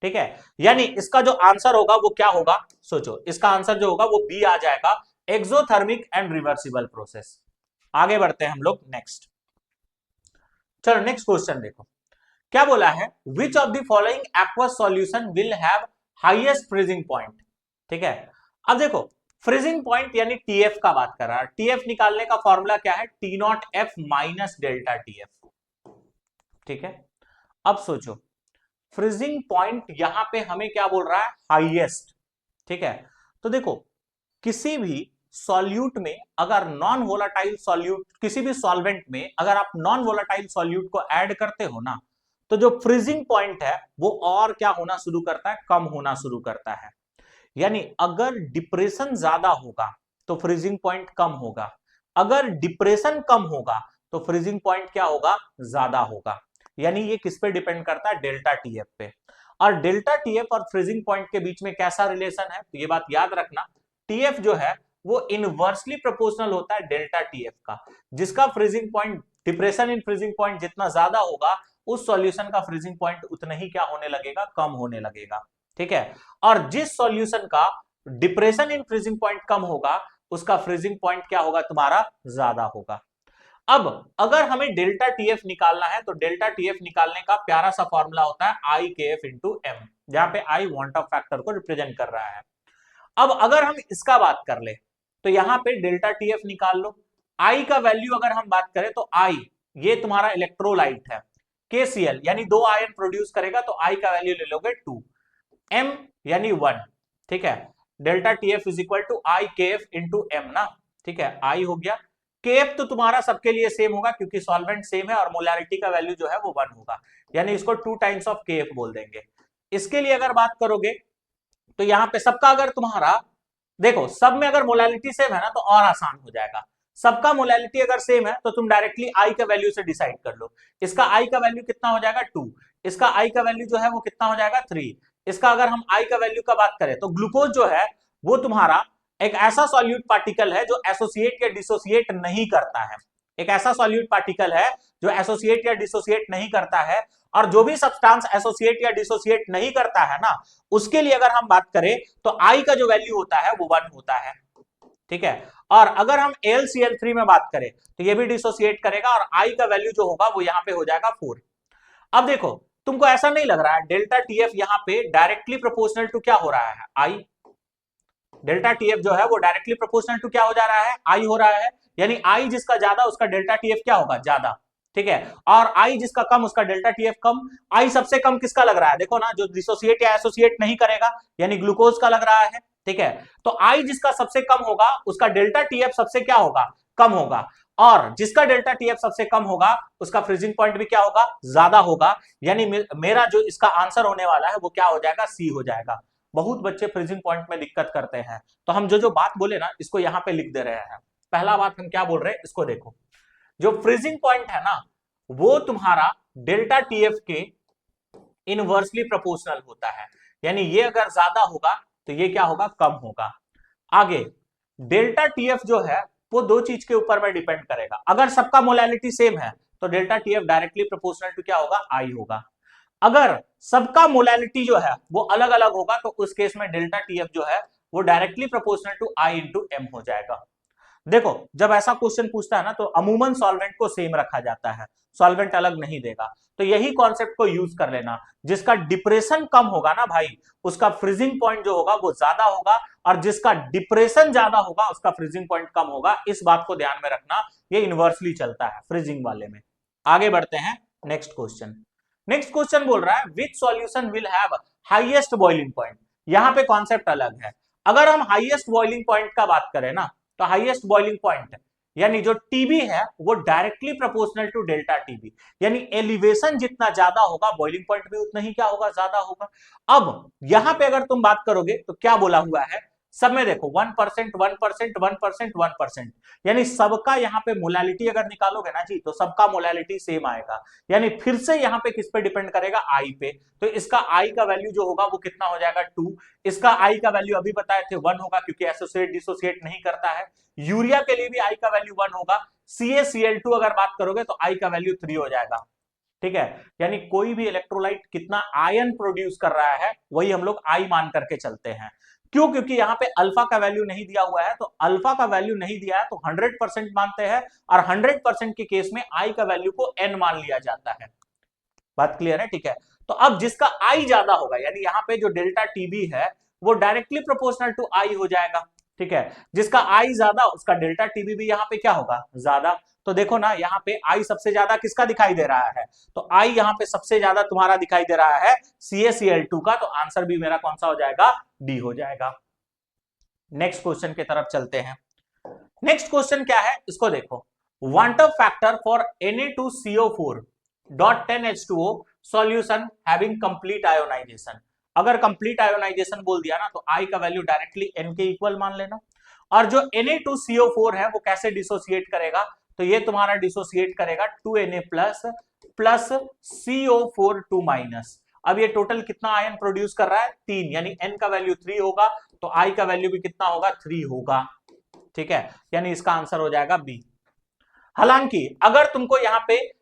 ठीक है, यानी इसका जो आंसर होगा वो क्या होगा, सोचो इसका आंसर जो होगा वो बी आ जाएगा, एक्सोथर्मिक एंड रिवर्सिबल प्रोसेस। आगे बढ़ते हैं हम लोग नेक्स्ट। चलो नेक्स्ट क्वेश्चन देखो क्या बोला है, विच of the following aqueous solution will have highest freezing point. ठीक है, अब देखो फ्रीजिंग पॉइंट यानी टीएफ का बात कर रहा है, टीएफ निकालने का फॉर्मूला क्या है, T not F minus delta TF. ठीक है, अब सोचो फ्रीजिंग पॉइंट यहां पे हमें क्या बोल रहा है, हाईएस्ट। ठीक है, तो देखो किसी भी सॉल्यूट में अगर नॉन वोलाटाइल सॉल्यूट, किसी भी सॉल्वेंट में अगर आप नॉन वोलाटाइल सॉल्यूट को ऐड करते हो ना, तो जो फ्रीजिंग पॉइंट है वो और क्या होना शुरू करता है, कम होना शुरू करता है। यानी अगर डिप्रेशन ज्यादा होगा तो फ्रीजिंग पॉइंट कम होगा, अगर डिप्रेशन कम होगा तो फ्रीजिंग पॉइंट क्या होगा, ज्यादा होगा। यानी ये किस पे डिपेंड करता है, डेल्टा टीएफ पे। और डेल्टा टीएफ और फ्रीजिंग पॉइंट के बीच में कैसा रिलेशन है, तो ये बात याद रखना, टीएफ जो है वो इनवर्सली प्रोपोर्शनल होता है डेल्टा टीएफ का, जिसका freezing point, depression in freezing point जितना ज्यादा होगा उस सॉल्यूशन का फ्रीजिंग पॉइंट उतना ही क्या होने लगेगा, कम होने लगेगा। ठीक है, और जिस सॉल्यूशन का डिप्रेशन इन फ्रीजिंग पॉइंट कम होगा उसका फ्रीजिंग पॉइंट क्या होगा तुम्हारा, ज्यादा होगा। अब अगर हमें डेल्टा टीएफ निकालना है तो डेल्टा टीएफ निकालने का प्यारा सा फॉर्मूला होता है आई के एफ इंटू एम, जहां पे आई वांट ऑफ फैक्टर को रिप्रेजेंट कर रहा है। अब अगर हम इसका बात कर ले तो यहां पे डेल्टा टीएफ निकाल लो, आई का वैल्यू अगर हम बात करें तो आई ये तुम्हारा इलेक्ट्रोलाइट है, केसीएल यानी 2 आयन प्रोड्यूस करेगा तो आई का वैल्यू ले लोगे 2, एम यानी 1। ठीक है, delta TF is equal to I K F into M ना। ठीक है, आई हो गया, केएफ तो तुम्हारा सबके लिए सेम होगा क्योंकि सॉल्वेंट सेम है और मोलैरिटी का वैल्यू जो है वो 1 होगा, यानी इसको 2 टाइम्स ऑफ केएफ बोल देंगे। इसके लिए अगर बात करोगे तो यहां पे सबका अगर तुम्हारा देखो सब में अगर मोलैलिटी सेम है ना तो और आसान हो जाएगा। सबका मोलैलिटी अगर सेम है तो तुम डायरेक्टली आई का वैल्यू से डिसाइड कर लो, इसका आई का वैल्यू कितना हो जाएगा 2, इसका आई का वैल्यू जो है वो कितना हो जाएगा 3, इसका अगर हम आई का वैल्यू का बात करें तो ग्लूकोज जो है वो तुम्हारा एक ऐसा सॉल्यूट पार्टिकल है जो एसोसिएट या डिसोसिएट नहीं करता है। एक ऐसा सॉल्यूट पार्टिकल है जो एसोसिएट या डिसोसिएट नहीं करता है, और जो भी सब्सटेंस एसोसिएट या डिसोसिएट नहीं करता है ना, उसके लिए अगर हम बात करें तो आई का जो वैल्यू होता है वो 1 होता है, ठीक है। और अगर हम AlCl3 में बात करें तो ये भी डिसोसिएट करेगा और आई का वैल्यू जो होगा वो यहां पे हो जाएगा 4। अब देखो, तुमको ऐसा नहीं लग रहा है डेल्टा टीएफ यहां पे डायरेक्टली प्रोपोर्शनल टू क्या हो रहा है, आई। डेल्टा टीएफ जो है वो डायरेक्टली प्रोपोर्शनल टू क्या हो जा रहा है, आई हो रहा है। यानी आई जिसका ज्यादा उसका डेल्टा टीएफ क्या होगा, ज्यादा, ठीक है। और आई जिसका कम उसका डेल्टा टीएफ कम। आई सबसे कम किसका लग रहा है, देखो ना, जो डिसोसिएट या एसोसिएट नहीं करेगा, यानी ग्लूकोज का लग रहा है, ठीक है। तो आई जिसका सबसे कम होगा उसका डेल्टा टीएफ सबसे क्या होगा, कम होगा। और जिसका डेल्टा टीएफ सबसे कम होगा उसका फ्रीजिंग पॉइंट भी क्या होगा, ज्यादा होगा। यानी मेरा जो इसका आंसर होने वाला है वो क्या हो जाएगा, सी हो जाएगा। बहुत बच्चे फ्रीजिंग पॉइंट में दिक्कत करते हैं, तो हम जो बात बोले ना इसको यहां पे लिख दे रहे हैं। पहला बात हम क्या बोल रहे हैं, इसको देखो, जो फ्रीजिंग पॉइंट है ना वो तुम्हारा डेल्टा टीएफ के इनवर्सली प्रोपोर्शनल होता है। यानी ये अगर ज्यादा होगा तो ये क्या होगा, कम होगा। आगे डेल्टा टीएफ जो है वो दो चीज के ऊपर में डिपेंड करेगा। अगर सबका मोलैलिटी सेम है तो delta TF directly proportional to क्या होगा, आई होगा। अगर सबका मोलैलिटी जो है वो अलग अलग होगा तो उस केस में डेल्टा टीएफ जो है वो directly proportional to I into M हो जाएगा। देखो, जब ऐसा क्वेश्चन पूछता है ना तो अमूमन सॉल्वेंट को सेम रखा जाता है, सॉल्वेंट अलग नहीं देगा। तो यही कॉन्सेप्ट को यूज कर लेना, जिसका डिप्रेशन कम होगा ना भाई उसका फ्रीजिंग पॉइंट जो होगा वो ज्यादा होगा, और जिसका डिप्रेशन ज्यादा होगा उसका फ्रीजिंग पॉइंट कम होगा। इस बात को ध्यान में रखना, ये इनवर्सली चलता है फ्रीजिंग वाले में। आगे बढ़ते हैं नेक्स्ट क्वेश्चन। नेक्स्ट क्वेश्चन बोल रहा है which solution will have highest boiling point. यहां पे कॉन्सेप्ट अलग है। अगर हम हाईएस्ट बॉइलिंग पॉइंट का बात करें ना तो हाईएस्ट बॉइलिंग पॉइंट यानी जो टीबी है वो directly proportional to delta TB, यानी एलिवेशन जितना ज्यादा होगा बॉइलिंग पॉइंट भी उतना ही क्या होगा, ज्यादा होगा। अब यहां पे अगर तुम बात करोगे तो क्या बोला हुआ है, सब में देखो 1%, 1%, 1%, 1%, यानी सबका यहाँ पे मोलैलिटी अगर निकालोगे ना जी तो सबका मोलैलिटी सेम आएगा। यानी फिर से यहाँ पे किस पे डिपेंड करेगा, आई पे। तो इसका आई का वैल्यू जो होगा वो कितना हो जाएगा, 2। इसका आई का वैल्यू अभी बताए थे 1 होगा क्योंकि एसोसिएट डिसोसिएट नहीं करता है। यूरिया के लिए भी आई का वैल्यू 1 होगा। CaCl2 अगर बात करोगे तो आई का वैल्यू 3 हो जाएगा, ठीक है। यानी कोई भी इलेक्ट्रोलाइट कितना आयन प्रोड्यूस कर रहा है वही हम लोग आई मान करके चलते हैं। क्यों, क्योंकि यहाँ पे अल्फा का वैल्यू नहीं दिया हुआ है, तो अल्फा का वैल्यू नहीं दिया है तो 100% मानते हैं, और 100% के केस में आई का वैल्यू को n मान लिया जाता है। बात क्लियर है, ठीक है। तो अब जिसका आई ज्यादा होगा यानी यहाँ पे जो डेल्टा टीबी है वो डायरेक्टली प्रोपोर्शनल टू आई हो जाएगा, ठीक है। जिसका आई ज्यादा उसका डेल्टा टीबी भी यहाँ पे क्या होगा, ज्यादा। तो देखो ना यहाँ पे आई सबसे ज्यादा किसका दिखाई दे रहा है, तो आई यहाँ पे सबसे ज्यादा तुम्हारा दिखाई दे रहा है CaCl2 का, तो आंसर भी मेरा कौन सा हो जाएगा, डी हो जाएगा। नेक्स्ट क्वेश्चन की तरफ चलते हैं। नेक्स्ट क्वेश्चन क्या है, इसको देखो, van't Hoff factor for Na2CO4.10H2O solution having complete ionization. अगर कंप्लीट आयोनाइजेशन बोल दिया ना तो आई का वैल्यू डायरेक्टली n के इक्वल मान लेना। और जो Na2CO4 है वो कैसे डिसोसिएट करेगा, तो ये तुम्हारा डिसोसिएट करेगा 2Na प्लस CO4 2 माइनस। अब ये टोटल कितना आयन प्रोड्यूस कर रहा है, 3, यानी n का वैल्यू 3 होगा तो आई का वैल्यू भी कितना होगा, 3 होगा, ठीक है। यानी इसका आंसर हो जाएगा बी। हालांकि अगर तुमको यहां पे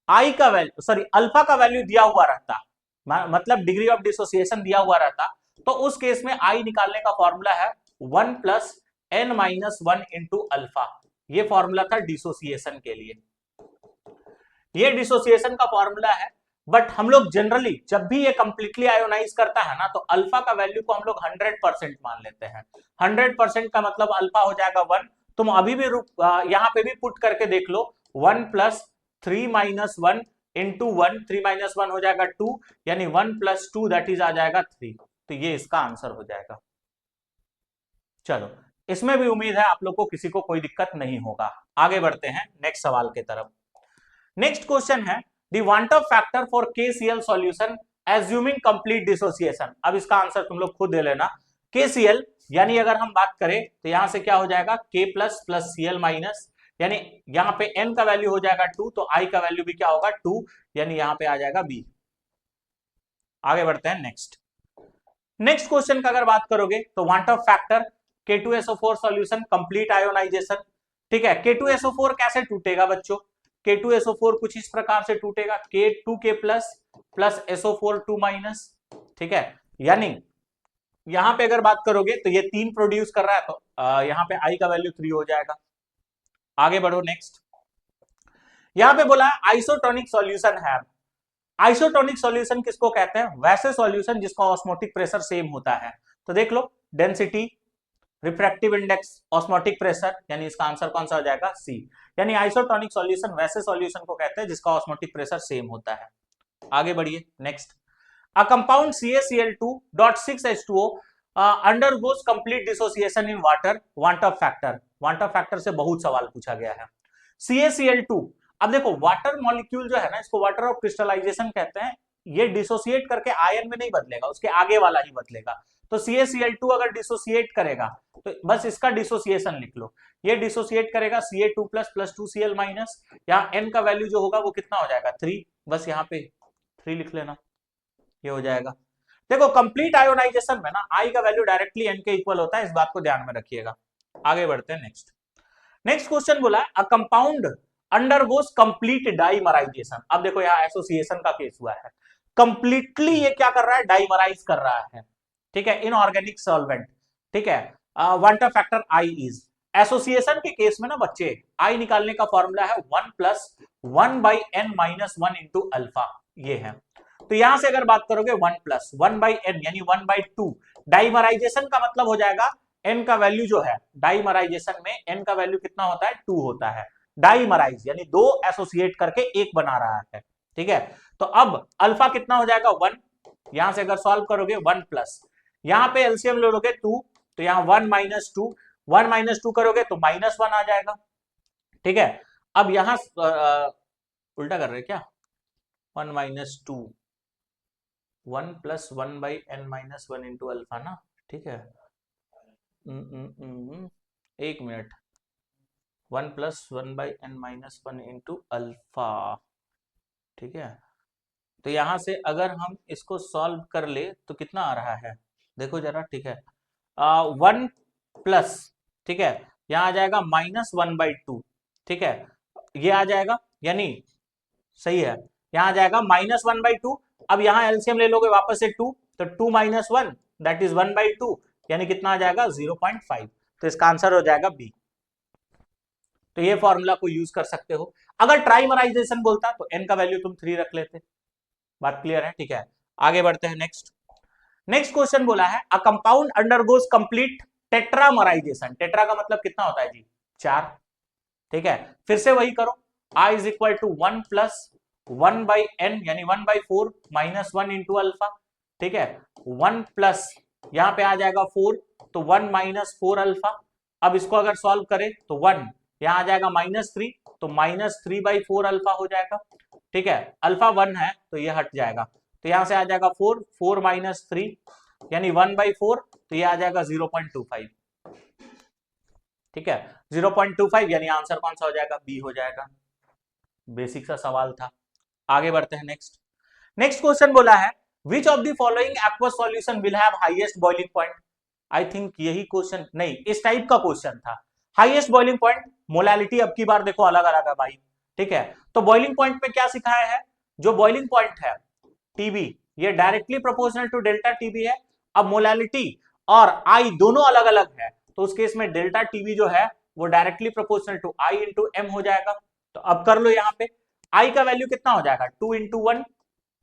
आई का वैल्यू सॉरी अल्फा का वैल्यू दिया हुआ रहता, मतलब डिग्री ऑफ डिसोसिएशन दिया हुआ रहता, तो उस केस में आई निकालने का फॉर्मूला है 1 plus n minus 1 into alpha. ये फॉर्मूला था डिसोसिएशन के लिए, ये डिसोसिएशन का फॉर्मूला है। बट हम लोग जनरली जब भी ये कंप्लीटली आयोनाइज करता है ना तो अल्फा का वैल्यू को हम लोग 100% मान लेते हैं। 100% का मतलब अल्फा हो जाएगा 1। तुम अभी भी यहां पे भी पुट करके देख लो, 1 प्लस 3 माइनस 1 इंटू 1, 3 माइनस 1 हो जाएगा 2, यानी 1 प्लस 2 दैट इज आ जाएगा 3। तो ये इसका आंसर हो जाएगा। चलो, इसमें भी उम्मीद है आप लोग को किसी को कोई दिक्कत नहीं होगा। आगे बढ़ते हैं नेक्स्ट सवाल के तरफ। नेक्स्ट क्वेश्चन है the want Hoff factor for KCl solution assuming complete dissociation. अब इसका आंसर तुम लोग खुद दे लेना। KCl यानी अगर हम बात करें तो यहां से क्या हो जाएगा, K plus plus Cl minus, यानी यहां पे n का वैल्यू हो जाएगा 2 तो I का वैल्यू भी क्या होगा 2, यानी यहां पे आ जाएगा B। आगे बढ़ते हैं नेक्स्ट क्वेश्चन का अगर बात करोगे तो van't Hoff factor K2SO4 solution complete ionization. ठीक है, K2SO4 कैसे टूटेगा बच्चों? K2SO4 कुछ इस प्रकार से टूटेगा, K2K plus plus SO4 2 minus. ठीक है, यानी यहां पे अगर बात करोगे तो ये 3 प्रोड्यूस कर रहा है, तो यहां पे आई का वैल्यू 3 हो जाएगा। आगे बढ़ो नेक्स्ट। यहां पे बोला है आइसोटोनिक सॉल्यूशन है। आइसोटोनिक सॉल्यूशन किसको कहते हैं? वैसे सॉल्यूशन जिसका ऑस्मोटिक प्रेशर सेम होता है। तो देख लो, density, refractive index, osmotic pressure, यानी इसका आंसर कौन सा हो जाएगा? सी। यानी आइसोटोनिक सॉल्यूशन वैसे सॉल्यूशन को कहते हैं जिसका ऑस्मोटिक प्रेशर सेम होता है। आगे बढ़िए next. A compound CaCl2.6H2O undergoes complete dissociation in water. Want of factor. Want of factor से बहुत सवाल पूछा गया है। CaCl2, अब देखो वाटर मॉलिक्यूल जो है ना, इसको वाटर ऑफ क्रिस्टलाइजेशन कहते हैं। ये डिसोसिएट करके आयन में नहीं बदलेगा, उसके आगे वाला ही बदलेगा। तो CaCl2 अगर डिसोसिएट करेगा तो बस इसका डिसोसिएशन लिख लो। ये डिसोसिएट करेगा Ca2 plus plus 2Cl minus. यहाँ n का वैल्यू जो होगा वो कितना हो जाएगा? 3। बस यहाँ पे 3 लिख लेना, ये हो जाएगा। देखो कंप्लीट आयोनाइजेशन में ना आई का वैल्यू डायरेक्टली एन के इक्वल होता है, इस बात को ध्यान में रखिएगा। आगे बढ़ते हैं नेक्स्ट। नेक्स्ट क्वेश्चन बोला है a compound undergoes complete dimerisation. अब देखो यहाँ एसोसिएशन का केस हुआ है, कंप्लीटली ये क्या कर रहा है? डाइमराइज कर रहा है। ठीक है, इनऑर्गेनिक सॉल्वेंट। ठीक है, van't factor I is. Association के केस में ना बच्चे आई निकालने का फॉर्मूला है 1 plus 1 by N minus 1 into alpha, ये है। तो यहां से अगर बात करोगे 1 प्लस 1 बाई एन यानी 1 बाई 2, डाइमराइजेशन का मतलब हो जाएगा एन का वैल्यू जो है, डाइमराइजेशन में एन का वैल्यू कितना होता है? 2 होता है। डाइमराइज यानी दो एसोसिएट करके एक बना रहा है। ठीक है, तो अब अल्फा कितना हो जाएगा? 1। यहां से अगर सॉल्व करोगे 1 प्लस, यहां पे एलसीएम ले लोगे 2, तो यहां 1 माइनस 2, 1 माइनस 2 करोगे तो माइनस 1 आ जाएगा। ठीक है, अब यहां उल्टा कर रहे क्या? 1 minus 2, 1 plus 1 by N minus 1 into alpha ना। ठीक है, एक minute, 1 plus 1 by N minus 1 into alpha. ठीक है, तो यहां से अगर हम इसको सॉल्व कर ले तो कितना आ रहा है? देखो जरा। ठीक है, 1 प्लस, ठीक है, यहां आ जाएगा माइनस 1 बाई 2। ठीक है, ये आ जाएगा, यानी सही है, यहां आ जाएगा माइनस 1 बाई 2। अब यहां एलसीएम ले लोगे वापस से 2, तो 2 माइनस 1 दैट इज 1 बाई 2, यानी कितना आ जाएगा? 0.5। तो इसका आंसर हो जाएगा बी। तो ये फॉर्मूला को यूज कर सकते हो। अगर ट्राइमराइजेशन बोलता तो एन का वैल्यू तुम 3 रख लेते। बात क्लियर है? ठीक है, आगे बढ़ते हैं नेक्स्ट। नेक्स्ट क्वेश्चन बोला है a compound undergoes complete tetramerization. Tetra का मतलब कितना होता है जी? 4। ठीक है, फिर से वही करो, I is equal to 1 plus 1 by N यानी 1 बाई 4 माइनस 1 इंटू अल्फा। ठीक है, 1 प्लस यहां पे आ जाएगा 4, तो 1 माइनस 4 अल्फा। अब इसको अगर सॉल्व करें तो 1 यहां आ जाएगा माइनस 3, तो माइनस 3 बाई 4 अल्फा हो जाएगा। ठीक है, अल्फा 1 है तो ये हट जाएगा, तो यहां से आ जाएगा 4, 4 माइनस 3 यानी 1 बाई 4, तो ये आ जाएगा 0.25। ठीक है, 0.25 यानी आंसर कौन सा हो जाएगा? बी हो जाएगा। बेसिक सा सवाल था। आगे बढ़ते हैं नेक्स्ट। नेक्स्ट क्वेश्चन बोला है विच of the following aqueous solution will have highest boiling point. I think यही क्वेश्चन नहीं, इस टाइप का क्वेश्चन था। हाईएस्ट बॉइलिंग पॉइंट, मोलालिटी अब की बार देखो अलग अलग है भाई। ठीक है, तो बॉइलिंग पॉइंट में क्या सिखाया है? जो बॉइलिंग पॉइंट है टीबी, ये directly proportional to delta TB है। अब मोलालिटी और आई दोनों अलग अलग है, तो उस केस में डेल्टा टीबी जो है वो directly proportional to I into M हो जाएगा। तो अब कर लो, यहाँ पे आई का वैल्यू कितना हो जाएगा? 2 इंटू 1।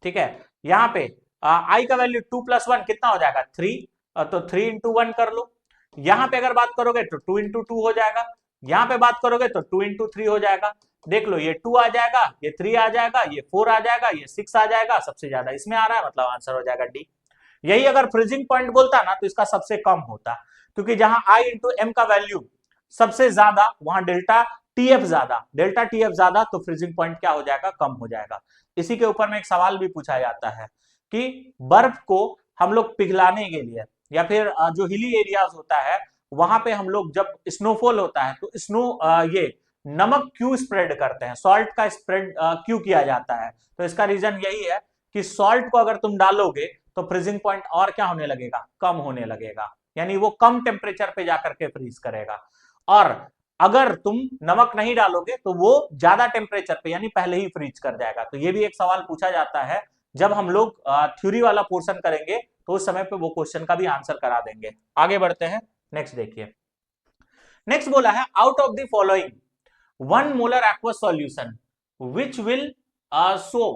ठीक है, यहाँ पे आई का वैल्यू 2 प्लस 1 कितना हो जाएगा? 3, तो 3 इंटू 1 कर लो। यहाँ पे अगर बात करोगे तो 2 इंटू 2 हो जाएगा, यहाँ पे बात करोगे तो 2 इंटू 3 हो जाएगा। देख लो, ये 2 आ जाएगा, ये 3 आ जाएगा, ये 4 आ जाएगा, ये 6 आ जाएगा, सबसे ज्यादा इसमें आ रहा है, मतलब आंसर हो जाएगा डी। यही अगर फ्रीजिंग पॉइंट बोलता ना तो इसका सबसे कम होता, क्योंकि जहां आई इंटू एम का वैल्यू सबसे ज्यादा वहां डेल्टा टीएफ ज्यादा, डेल्टा टीएफ ज्यादा, तो फ्रीजिंग पॉइंट क्या हो जाएगा? कम हो जाएगा। इसी के ऊपर में एक सवाल भी पूछा जाता है कि बर्फ को हम लोग पिघलाने के लिए या फिर जो हिली एरियाज होता है वहां पे हम लोग जब स्नोफॉल होता है तो स्नो ये नमक क्यों स्प्रेड करते हैं, सॉल्ट का स्प्रेड क्यों किया जाता है? तो इसका रीजन यही है कि सॉल्ट को अगर तुम डालोगे तो फ्रीजिंग पॉइंट और क्या होने लगेगा? कम होने लगेगा। यानी वो कम टेम्परेचर पे जाकर के फ्रीज करेगा। और अगर तुम नमक नहीं डालोगे तो वो ज्यादा टेम्परेचर पे यानी पहले ही फ्रीज कर जाएगा। तो ये भी एक सवाल पूछा जाता है जब हम लोग थ्योरी वाला पोर्शन करेंगे, तो उस समय पे वो क्वेश्चन का भी आंसर करा देंगे। आगे बढ़ते हैं, नेक्स्ट देखिए। नेक्स्ट बोला है out of the following 1 molar aqueous solution which will show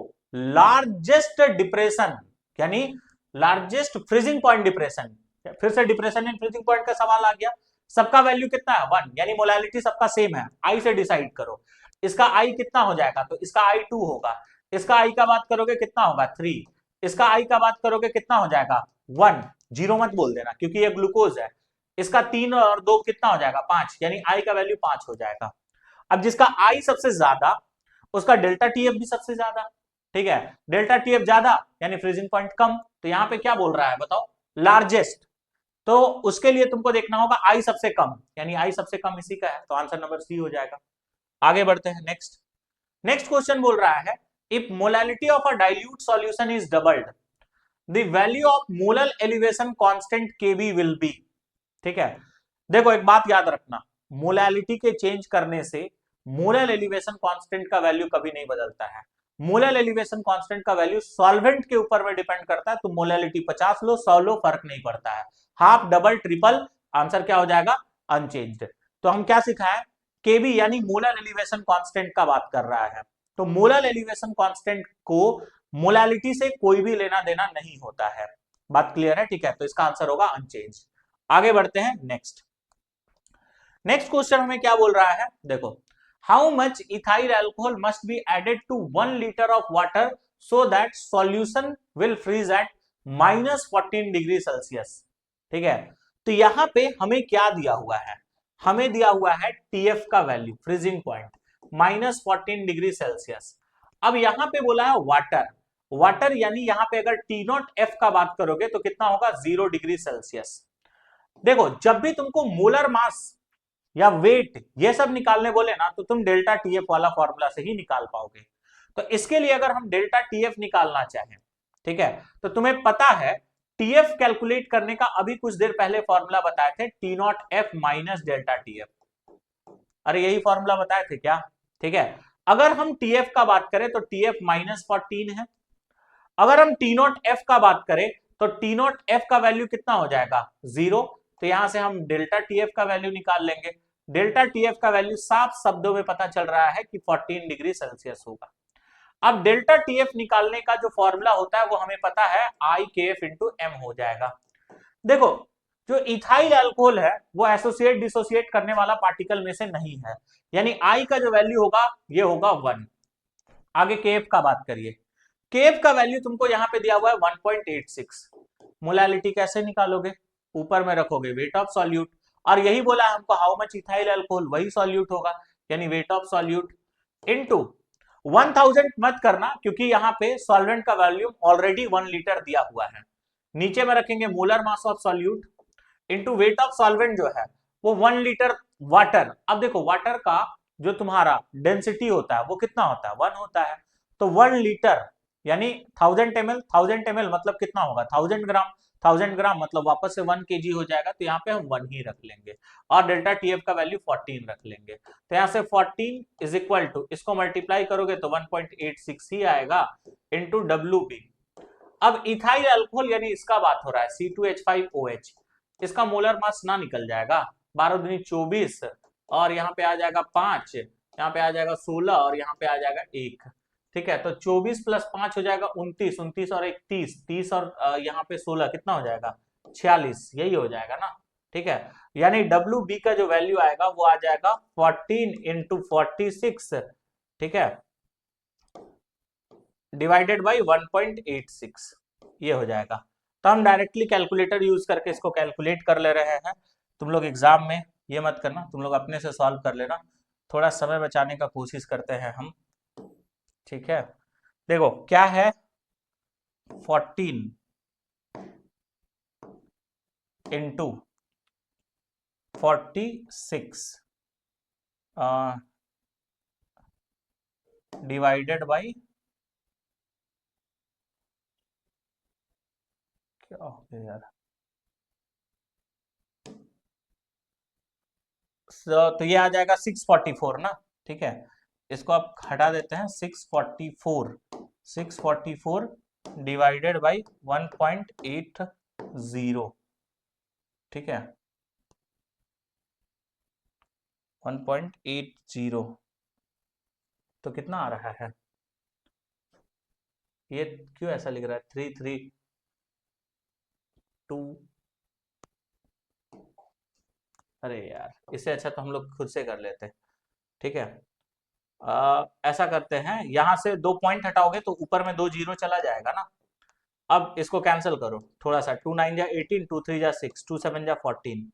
largest depression, यानी लार्जेस्ट फ्रीजिंग पॉइंट डिप्रेशन। फिर से डिप्रेशन एंड फ्रीजिंग पॉइंट का सवाल आ गया। सबका वैल्यू कितना है 1, यानी मोलालिटी सबका सेम है। आई से डिसाइड करो इसका आई कितना हो जाएगा, तो इसका आई 2 होगा। इसका आई का बात करोगे कितना होगा 3। इसका आई का बात करोगे कितना हो जाएगा 1, जीरो मत बोल देना क्योंकि ये ग्लूकोज है। इसका 3 और 2 कितना हो जाएगा 5, यानी आई का वैल्यू 5 हो जाएगा। अब जिसका आई सबसे ज्यादा उसका डेल्टा टीएफ भी सबसे ज्यादा, ठीक है। डेल्टा टीएफ ज्यादा यानी फ्रीजिंग पॉइंट कम, तो यहां पे क्या बोल रहा है बताओ, लार्जेस्ट। तो उसके लिए तुमको देखना होगा आई सबसे कम, यानी आई सबसे कम इसी का है, तो आंसर नंबर सी हो जाएगा। आगे बढ़ते हैं, नेक्स्ट। नेक्स्ट क्वेश्चन बोल रहा है if molality of a dilute solution is doubled the value of molal elevation constant KB will be. ठीक है, देखो एक बात याद रखना, मोलैलिटी के चेंज करने से मोलल एलिवेशन कांस्टेंट का वैल्यू कभी नहीं बदलता है। मोलल एलिवेशन कांस्टेंट का वैल्यू सॉल्वेंट के ऊपर में डिपेंड करता है, तो मोलैलिटी 50 लो 100 लो फर्क नहीं पड़ता है। हाफ डबल ट्रिपल आंसर क्या हो जाएगा अनचेंज्ड। तो हम क्या सिखाएं, केबी यानी मोलल एलिवेशन कांस्टेंट का बात कर रहा है। तो मोलल एलिवेशन कांस्टेंट को मोलैलिटी से कोई भी लेना देना नहीं होता है। बात क्लियर है, ठीक है, तो इसका आंसर होगा अनचेंज्ड। आगे बढ़ते हैं, नेक्स्ट। नेक्स्ट क्वेश्चन हमें क्या बोल रहा है, देखो how much ethyl alcohol must be added to 1 litre of water so that solution will freeze at -14 degree Celsius. ठीक है, तो यहां पे हमें क्या दिया हुआ है, हमें दिया हुआ है टीएफ का value freezing point -14 degree Celsius. अब यहां पे बोला है वाटर, वाटर यानी यहां पे अगर टी नॉट एफ का बात करोगे तो कितना होगा 0 डिग्री सेल्सियस। देखो जब भी तुमको मोलर मास या वेट ये सब निकालने बोले ना, तो तुम डेल्टा टीएफ वाला फॉर्मूला से ही निकाल पाओगे। तो इसके लिए अगर हम डेल्टा टीएफ निकालना चाहें, ठीक है, तो तुम्हें पता है टीएफ कैलकुलेट करने का अभी कुछ देर पहले फॉर्मूला बताए थे, T not F minus delta TF. अरे यही फॉर्मूला बताए थे क्या, ठीक है। अगर हम टीएफ का बात करें तो टीएफ -14 है। अगर हम टी नॉट एफ का बात करें तो टी नॉट एफ का वैल्यू कितना हो जाएगा 0। तो यहां से हम डेल्टा टीएफ का वैल्यू निकाल लेंगे। डेल्टा टीएफ का वैल्यू साफ शब्दों में पता चल रहा है कि 14 डिग्री सेल्सियस होगा। अब डेल्टा टीएफ निकालने का जो फॉर्मूला होता है वो हमें पता है आई के एफ इंटू एम हो जाएगा। देखो जो इथाइल अल्कोहल है वो एसोसिएट डिसोसिएट करने वाला पार्टिकल में से नहीं है, यानी आई का जो वैल्यू होगा ये होगा 1। आगे के एफ का बात करिए, केफ का वैल्यू तुमको यहां पे दिया हुआ है 1.86। मोलालिटी कैसे निकालोगे, ऊपर में रखोगे वेट ऑफ सॉल्यूट, और यही बोला हमको हाउ मच इथाइल अल्कोहल वही सॉल्यूट होगा, यानी वेट ऑफ सॉल्यूट इनटू 1000 मत करना क्योंकि यहाँ पे सॉल्वेंट का वॉल्यूम ऑलरेडी 1 लीटर दिया हुआ है। नीचे में रखेंगे molar mass of solute into weight of solvent जो है वो 1 लीटर वाटर। अब देखो वाटर का जो तुम्हारा डेंसिटी होता है वो कितना होता है 1 होता है, तो 1 लीटर यानी 1000 ml मतलब कितना होगा 1000 ग्राम। 1000 ग्राम मतलब वापस से 1 kg हो जाएगा, तो यहाँ पे हम 1 ही रख लेंगे और डेल्टा टीएफ का वैल्यू 14 रख लेंगे। तो यहाँ से 14 इज इक्वल टू इसको मल्टीप्लाई करोगे तो 1.86 ही आएगा इंटू WB। अब इथाइल अल्कोहल यानी इसका बात हो रहा है C2H5OH, इसका मोलर मास ना निकल जाएगा 12 दूनी 24 और यहाँ पे आ जाएगा 5, यहाँ पे आ जाएगा 16 और यहाँ पे आ जाएगा 1। ठीक है, तो 24 + 5 हो जाएगा 29, 29 और 1 30, 30 और यहाँ पे 16 कितना हो जाएगा 46, यही हो जाएगा ना। ठीक है, यानी WB का जो वैल्यू आएगा वो आ जाएगा 14 × 46, ठीक है, डिवाइडेड बाई 1.86, ये हो जाएगा। तो हम डायरेक्टली कैलकुलेटर यूज करके इसको कैलकुलेट कर ले रहे हैं। तुम लोग एग्जाम में ये मत करना, तुम लोग अपने से सॉल्व कर लेना, थोड़ा समय बचाने का कोशिश करते हैं हम। ठीक है, देखो क्या है 14 × 46 डिवाइडेड बाई क्या हो गया यार तो ये आ जाएगा 644 ना, ठीक है, इसको आप हटा देते हैं, 644 डिवाइडेड बाई 1.80, ठीक है, 1.80, तो कितना आ रहा है, ये क्यों ऐसा लिख रहा है, 332, अरे यार, इससे अच्छा तो हम लोग खुद से कर लेते, ठीक है। ऐसा करते हैं, यहां से 2 पॉइंट हटाओगे तो ऊपर में 2 जीरो चला जाएगा ना। अब इसको कैंसिल करो थोड़ा सा, 2 9 जा 18, 2 3 जा 6, 2 7 जा 14।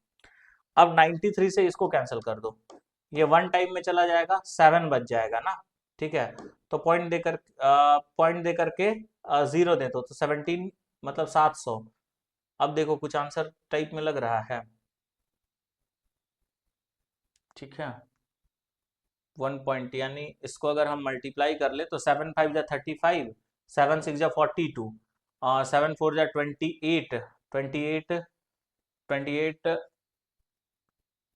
अब 93 से इसको कैंसिल कर दो, ये 1 टाइम में चला जाएगा, 7 बच जाएगा ना, ठीक है। तो पॉइंट दे करके 0 दे दो, तो 17 मतलब 700। अब देखो कुछ आंसर टाइप में लग रहा है, ठीक है, 1 पॉइंट, यानी इसको अगर हम मल्टीप्लाई कर ले तो 7 5 जा 35, 7 6 जा 42, 7 4 जा 28, 28 28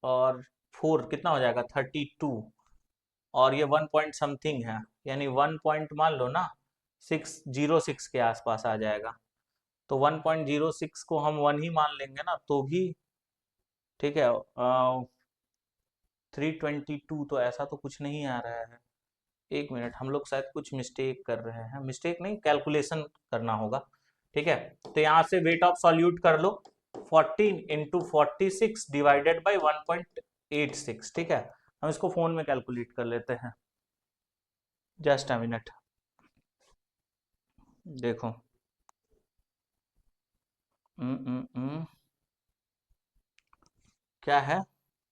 और 4 कितना हो जाएगा 32, और ये 1 पॉइंट समथिंग है, यानी 1 पॉइंट मान लो ना 606 के आसपास आ जाएगा। तो 1.06 को हम 1 ही मान लेंगे ना तो भी ठीक है। 322 तो ऐसा तो कुछ नहीं आ रहा है, एक मिनट, हम लोग शायद कुछ मिस्टेक कर रहे हैं, मिस्टेक नहीं, कैलकुलेशन करना होगा, ठीक है। तो यहाँ से वेट ऑफ सॉल्यूट कर लो, 14 इंटू 46 डिवाइडेड बाई 1.86, ठीक है। हम इसको फोन में कैलकुलेट कर लेते हैं, जस्ट अ मिनट, देखो क्या है,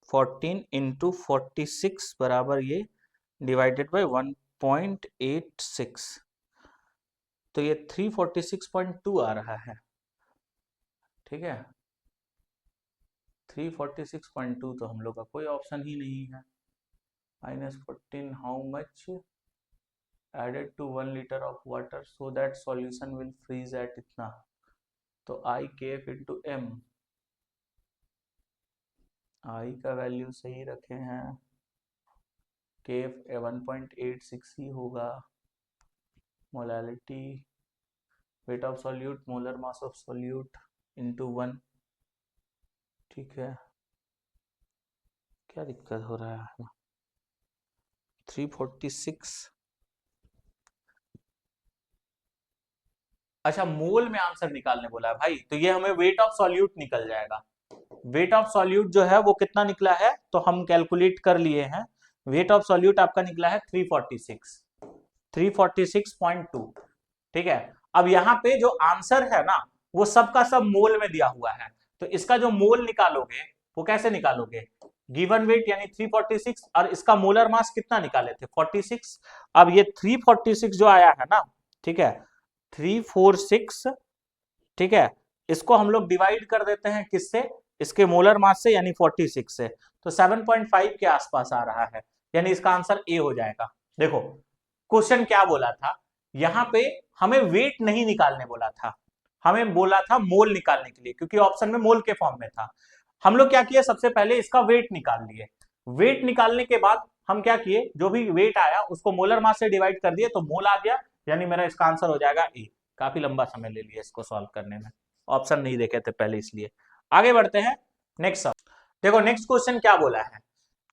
14 इंटू 46 बराबर ये डिवाइडेड बाई 1.86, तो ये 346.2 आ रहा है, ठीक है। 346.2 तो हम लोग का कोई ऑप्शन ही नहीं है। -14 how much added to 1 litre of water so that solution will freeze at इतना, तो आई के एफ इंटू एम, आई का वैल्यू सही रखे हैं, के एफ 1.86 ही होगा, molality weight of solute molar mass of solute into 1, ठीक है। क्या दिक्कत हो रहा है, 346, अच्छा मोल में आंसर निकालने बोला है भाई, तो ये हमें वेट ऑफ सॉल्यूट निकल जाएगा। वेट ऑफ सॉल्यूट जो है वो कितना निकला है, तो हम कैलकुलेट कर लिए हैं, वेट ऑफ सॉल्यूट आपका निकला है 346, 346.2, ठीक है। अब यहाँ पे जो आंसर है ना वो सबका सब मोल में दिया हुआ है, तो इसका जो मोल निकालोगे वो कैसे निकालोगे, गिवन वेट यानी 346 और इसका मोलर मास कितना निकाले थे 46। अब ये 346 जो आया है ना, ठीक है, 346, ठीक है, इसको हम लोग डिवाइड कर देते हैं किससे, इसके मोलर मास से यानी 46 से, तो 7.5 के आसपास आ रहा है, यानी इसका आंसर ए हो जाएगा। देखो क्वेश्चन क्या बोला था, यहां पे हमें वेट नहीं निकालने बोला था, हमें बोला था मोल निकालने के लिए, क्योंकि ऑप्शन में मोल के फॉर्म में था। हम लोग क्या किए, सबसे पहले इसका वेट निकाल लिए, वेट निकालने के बाद हम क्या किए, जो भी वेट आया उसको मोलर मास से डिवाइड कर दिए तो मोल आ गया, यानी मेरा इसका आंसर हो जाएगा ए। काफी लंबा समय ले लिया इसको सॉल्व करने में, ऑप्शन नहीं देखे थे पहले इसलिए। आगे बढ़ते हैं नेक्स्ट। देखो नेक्स्ट क्वेश्चन क्या बोला है,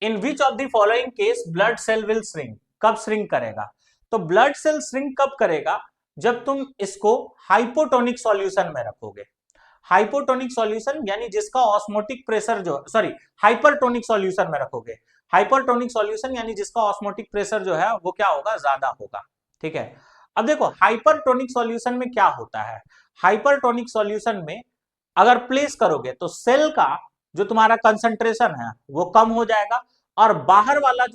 in which of the following case blood cell will shrink, कब श्रिंक करेगा, तो ब्लड सेल श्रिंक कब करेगा, जब तुम इसको हाइपोटोनिक सॉल्यूशन में रखोगे। हाइपोटोनिक सॉल्यूशन यानी जिसका ऑस्मोटिक प्रेशर जो, सॉरी, हाइपरटोनिक सॉल्यूशन में रखोगे, हाइपरटोनिक सॉल्यूशन यानी जिसका ऑस्मोटिक प्रेशर जो है वो क्या होगा, ज्यादा होगा, ठीक है। अब देखो हाइपरटोनिक सॉल्यूशन में क्या होता है, हाइपरटोनिक सॉल्यूशन में अगर प्लेस करोगे तो सेल का जो तुम्हारा कंसंट्रेशन है वो कम हो जाएगा, और बाहर वाला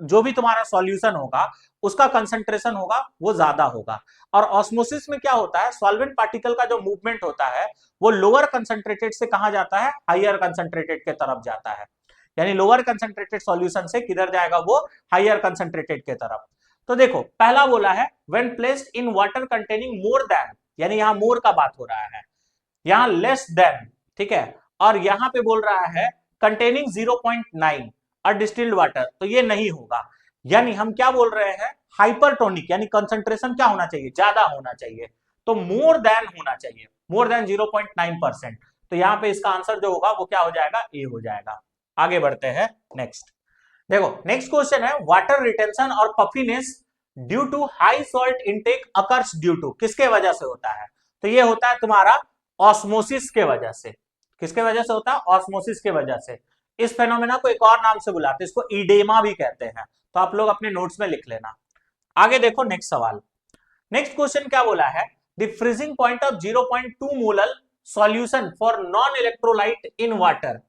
जो भी तुम्हारा सॉल्यूशन होगा उसका कंसंट्रेशन होगा वो ज्यादा होगा। और ऑस्मोसिस में क्या होता है, सॉल्वेंट पार्टिकल का जो मूवमेंट होता है वो लोअर कंसंट्रेटेड से कहां जाता है, हायर कंसंट्रेटेड के तरफ जाता है, यानी लोअर कंसंट्रेटेड सॉल्यूशन से किधर जाएगा वो, हायर कंसंट्रेटेड के तरफ। तो देखो पहला बोला है when placed in water containing more than, यानी यहां मोर का बात हो रहा है, यहां लेस देन, ठीक है, और यहां पे बोल रहा है कंटेनिंग 0.9 और डिस्टिल्ड वाटर, तो ये नहीं होगा। यानी हम क्या बोल रहे हैं, हाइपरटोनिक, यानी कंसंट्रेशन क्या होना चाहिए, ज्यादा होना चाहिए, तो मोर देन होना चाहिए, मोर देन 0.9%। तो यहां पे इसका आंसर जो होगा वो क्या हो जाएगा, ए हो जाएगा। आगे बढ़ते हैं नेक्स्ट। देखो नेक्स्ट क्वेश्चन है, वाटर रिटेंशन और puffiness due to high salt intake occurs due to, किसके वजह से होता है, तो ये होता है तुम्हारा ऑस्मोसिस के वजह से। किसके वजह से होता है, ऑस्मोसिस के वजह से। इस फेनोमेना को एक और नाम से बुलाते हैं, इसको इडेमा भी कहते हैं, तो आप लोग अपने नोट्स में लिख लेना। आगे देखो नेक्स्ट सवाल। नेक्स्ट क्वेश्चन क्या बोला है, the freezing point of 0.2 molar solution for non electrolyte in water.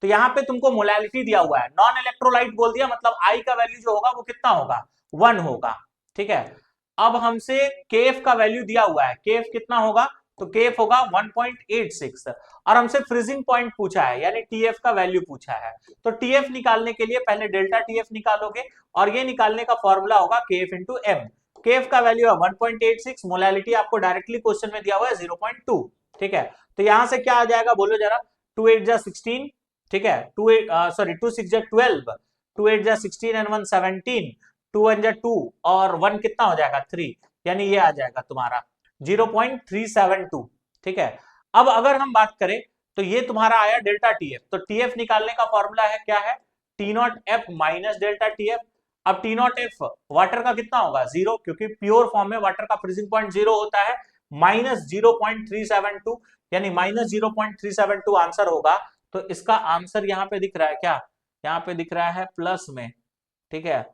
तो यहां पे तुमको मोलैलिटी दिया हुआ है, नॉन इलेक्ट्रोलाइट बोल दिया, मतलब आई का वैल्यू जो होगा वो कितना होगा, 1 होगा। ठीक है, अब हमसे केएफ का वैल्यू दिया हुआ है, केएफ कितना होगा, तो केएफ होगा 1.86, और हमसे फ्रीजिंग पॉइंट पूछा है, यानी टीएफ का वैल्यू पूछा है। तो टीएफ निकालने के लिए पहले डेल्टा टीएफ निकालोगे, और ये निकालने का फॉर्मूला होगा केएफ इंटू एम। केएफ का वैल्यू है 1.86, मोलैलिटी आपको डायरेक्टली क्वेश्चन में दिया हुआ है 0.2। ठीक है, तो यहां से क्या आ जाएगा बोलो जरा, 2 8 जा 16, ठीक है, 2 6 जा 12, 2 8 जा 16 एंड 1 17, 2 1 जा 2 और 1 कितना हो जाएगा 3, यानी ये आ जाएगा तुम्हारा 0.372। ठीक है, अब अगर हम बात करें तो ये तुम्हारा आया डेल्टा टीएफ, तो टीएफ निकालने का फॉर्मूला है क्या है, T not F minus delta TF. अब टी नॉट एफ वाटर का कितना होगा, 0, क्योंकि प्योर फॉर्म में वाटर का फ्रीजिंग पॉइंट 0 होता है, माइनस 0.372, यानी माइनस 0.372 आंसर होगा। तो इसका आंसर यहां पे दिख रहा है क्या, यहां पे दिख रहा है प्लस में। ठीक है,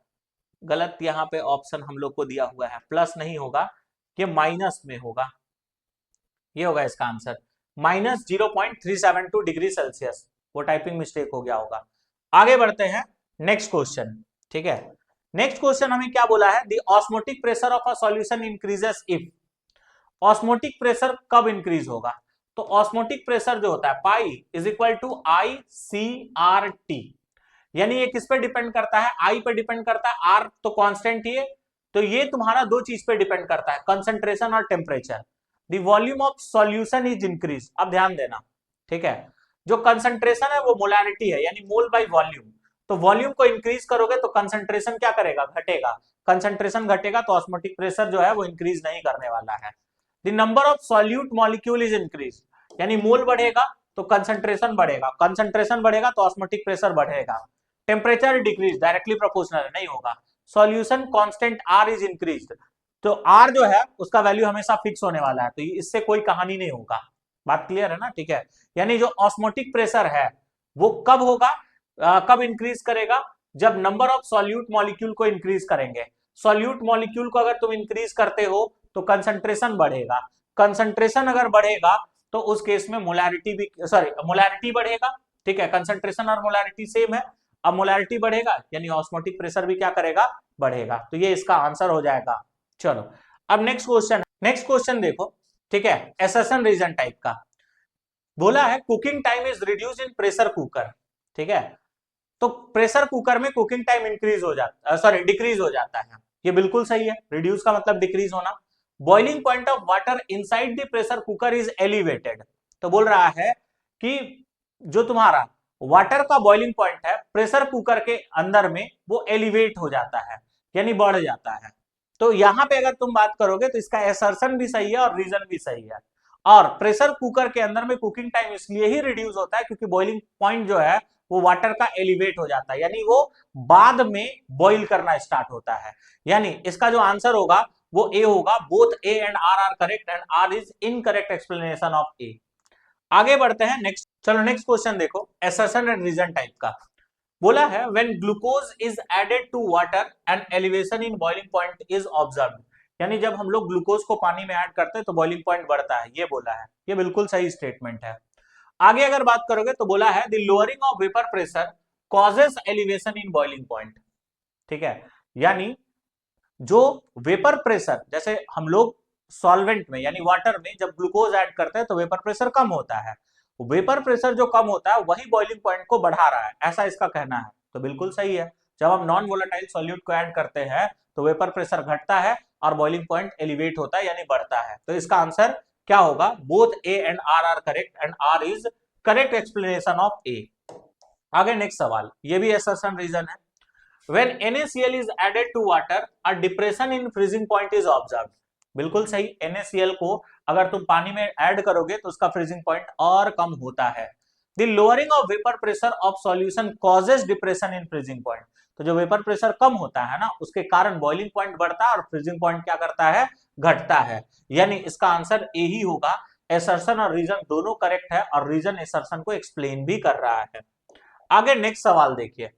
गलत यहां पे ऑप्शन हम लोग को दिया हुआ है, प्लस नहीं होगा, ये माइनस में होगा, ये होगा इसका आंसर, माइनस 0.372 डिग्री सेल्सियस, वो टाइपिंग मिस्टेक हो गया होगा। आगे बढ़ते हैं नेक्स्ट क्वेश्चन। ठीक है, नेक्स्ट क्वेश्चन हमें क्या बोला है, the osmotic pressure of a solution increases if. Osmotic pressure कब इंक्रीज होगा, तो ऑस्मोटिक प्रेशर जो होता है pi is equal to I C R T, यानी ये किस पे डिपेंड करता है, आई पे डिपेंड करता है, आर तो कांस्टेंट ही है, तो ये तुम्हारा दो चीज पे डिपेंड करता है, कंसंट्रेशन और temperature. The volume of solution is increase, अब ध्यान देना। ठीक है, जो कंसंट्रेशन है वो मोलैरिटी है, यानी मोल बाय वॉल्यूम, तो वॉल्यूम को इंक्रीज करोगे तो कंसंट्रेशन क्या करेगा, घटेगा, कंसंट्रेशन घटेगा तो ऑस्मोटिक प्रेशर जो है वो इंक्रीज नहीं करने वाला है। The number of solute molecule is increase, यानी मोल बढ़ेगा तो कंसंट्रेशन बढ़ेगा, कंसंट्रेशन बढ़ेगा तो ऑस्मोटिक प्रेशर बढ़ेगा। टेम्परेचर डिक्रीज, डायरेक्टली प्रोपोर्शनल नहीं होगा। Solution constant R is increased, तो आर जो है उसका वैल्यू हमेशा फिक्स होने वाला है, तो इससे कोई कहानी नहीं होगा। बात क्लियर है ना, ठीक है, यानी जो ऑस्मोटिक प्रेशर है वो कब होगा, कब इंक्रीज करेगा, जब नंबर ऑफ सॉल्यूट मॉलिक्यूल को इंक्रीज करेंगे। सॉल्यूट मॉलिक्यूल को अगर तुम इंक्रीज करते हो तो कंसंट्रेशन बढ़ेगा, कंसंट्रेशन अगर बढ़ेगा तो उस केस में मोलैरिटी भी, सॉरी मोलैरिटी बढ़ेगा। ठीक है, कंसंट्रेशन और मोलैरिटी सेम है, अब मोलैरिटी बढ़ेगा यानी ऑस्मोटिक प्रेशर भी क्या करेगा, बढ़ेगा, तो ये इसका आंसर हो जाएगा। चलो अब नेक्स्ट क्वेश्चन, नेक्स्ट क्वेश्चन देखो। ठीक है, एसेशन रीजन टाइप का बोला है, cooking time is reduce in pressure cooker. ठीक है, तो प्रेशर कुकर में कुकिंग टाइम इंक्रीज हो जाता, सॉरी डिक्रीज हो जाता है, ये बिल्कुल सही है, रिड्यूस का मतलब डिक्रीज होना। Boiling point of water inside the pressure cooker is elevated, तो बोल रहा है कि जो तुम्हारा वाटर का बॉइलिंग पॉइंट है प्रेशर कुकर के अंदर में वो एलिवेट हो जाता है, यानी बढ़ जाता है। तो यहां पे अगर तुम बात करोगे तो इसका असर्शन भी सही है और रीजन भी सही है। और प्रेशर कुकर के अंदर में कुकिंग टाइम इसलिए ही रिड्यूस होता है क्योंकि बॉइलिंग पॉइंट जो है वो वाटर का एलिवेट हो जाता है, यानी वो बाद में बॉइल करना स्टार्ट होता है। यानी इसका जो आंसर होगा वो ए होगा, both A and R are correct and R is incorrect explanation of A. आगे बढ़ते हैं नेक्स्ट, चलो नेक्स्ट क्वेश्चन देखो, असर्शन एंड रीजन टाइप का बोला है, when glucose is added to water and elevation in boiling point is observed, यानी जब हम लोग ग्लूकोज को पानी में ऐड करते हैं तो बॉइलिंग पॉइंट बढ़ता है, ये बोला है, ये बिल्कुल सही स्टेटमेंट है। आगे अगर बात करोगे तो बोला है, the lowering of vapour pressure causes elevation in boiling point. ठीक है, यानी जो वेपर प्रेशर, जैसे हम लोग सॉल्वेंट में यानी वाटर में जब ग्लूकोज ऐड करते हैं तो वेपर प्रेशर कम होता है, वेपर प्रेशर जो कम होता है वही बॉइलिंग पॉइंट को बढ़ा रहा है, ऐसा इसका कहना है, तो बिल्कुल सही है। जब हम नॉन वोलेटाइल सॉल्यूट को ऐड करते हैं तो वेपर प्रेशर घटता है और बॉइलिंग पॉइंट एलिवेट होता है यानी बढ़ता है, तो इसका आंसर क्या होगा, both A and R are correct and R is correct explanation of A. आगे नेक्स्ट सवाल, ये भी असर्शन रीजन है। When NaCl is added to water, a depression in freezing point is observed. बिल्कुल सही, NaCl को अगर तुम पानी में ऐड करोगे तो उसका फ्रीजिंग पॉइंट और कम होता है। The lowering of vapor pressure of solution causes depression in freezing point. तो जो वेपर प्रेशर कम होता है ना, उसके कारण बॉइलिंग पॉइंट बढ़ता है और फ्रीजिंग पॉइंट क्या करता है, घटता है। यानी इसका आंसर ए ही होगा। एसर्शन और रीजन दोनों करेक्ट है और रीजन एसर्शन को एक्सप्लेन भी कर रहा है। आगे नेक्स्ट सवाल देखिए।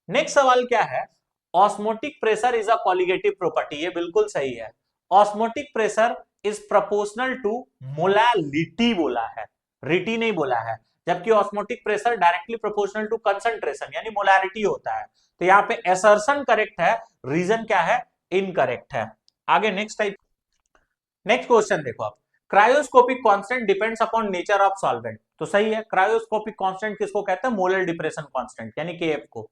नेक्स्ट सवाल क्या है, osmotic pressure is a colligative property. ये बिल्कुल सही है। Osmotic pressure is proportional to molality बोला है, रिटी नहीं बोला है, जबकि osmotic pressure directly proportional to concentration यानी मोलारिटी होता है। तो यहाँ पे असर्शन करेक्ट है, रीजन क्या है, इनकरेक्ट है। आगे नेक्स्ट टाइप, नेक्स्ट क्वेश्चन देखो आप, cryoscopic constant depends upon nature of solvent. तो सही है, क्रायोस्कोपिक कांस्टेंट किसको कहते हैं, मोलर डिप्रेशन कांस्टेंट यानी केएफ को।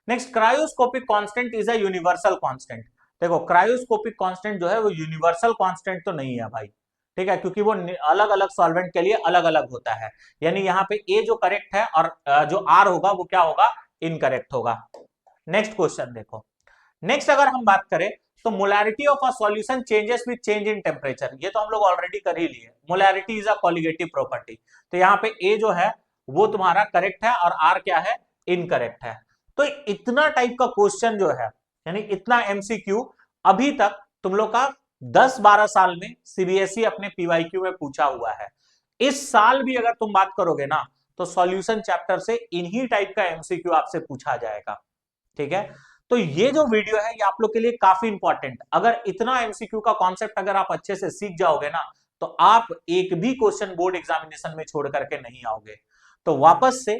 Next, cryoscopic constant is a universal constant. देखो क्रायोस्कोपिक कांस्टेंट जो है वो यूनिवर्सल कांस्टेंट तो नहीं है भाई, ठीक है, क्योंकि वो अलग अलग सॉल्वेंट के लिए अलग अलग होता है। यानी यहाँ पे ए जो करेक्ट है और जो आर होगा वो क्या होगा, इनकरेक्ट होगा। नेक्स्ट क्वेश्चन देखो। नेक्स्ट अगर हम बात करें तो molarity of a solution changes with change in temperature, ये तो हम लोग ऑलरेडी कर ही लिए। Molarity is a colligative property, तो यहाँ पे ए जो है वो तुम्हारा करेक्ट है और आर क्या है, इनकरेक्ट है। तो इतना टाइप का क्वेश्चन जो है, यानी इतना एमसीक्यू अभी तक तुम लोग का 10-12 साल में सीबीएसई अपने पीवाईक्यू में पूछा हुआ है। इस साल भी अगर तुम बात करोगे ना तो सॉल्यूशन चैप्टर से इन्हीं टाइप का एमसीक्यू आपसे पूछा जाएगा, ठीक है। तो ये जो वीडियो है ये आप लोग के लिए काफी इंपॉर्टेंट, अगर इतना एमसीक्यू का कॉन्सेप्ट अगर आप अच्छे से सीख जाओगे ना तो आप एक भी क्वेश्चन बोर्ड एग्जामिनेशन में छोड़ करके नहीं आओगे। तो वापस से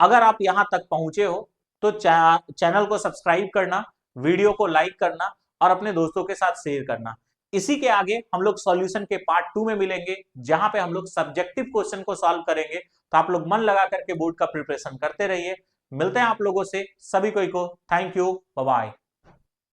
अगर आप यहां तक पहुंचे हो तो चैनल को सब्सक्राइब करना, वीडियो को लाइक करना और अपने दोस्तों के साथ शेयर करना। इसी के आगे हम लोग सॉल्यूशन के पार्ट 2 में मिलेंगे, जहां पे हम लोग सब्जेक्टिव क्वेश्चन को सॉल्व करेंगे। तो आप लोग मन लगा करके बोर्ड का प्रिपरेशन करते रहिए। मिलते हैं आप लोगों से, सभी को थैंक यू, बाय बाय।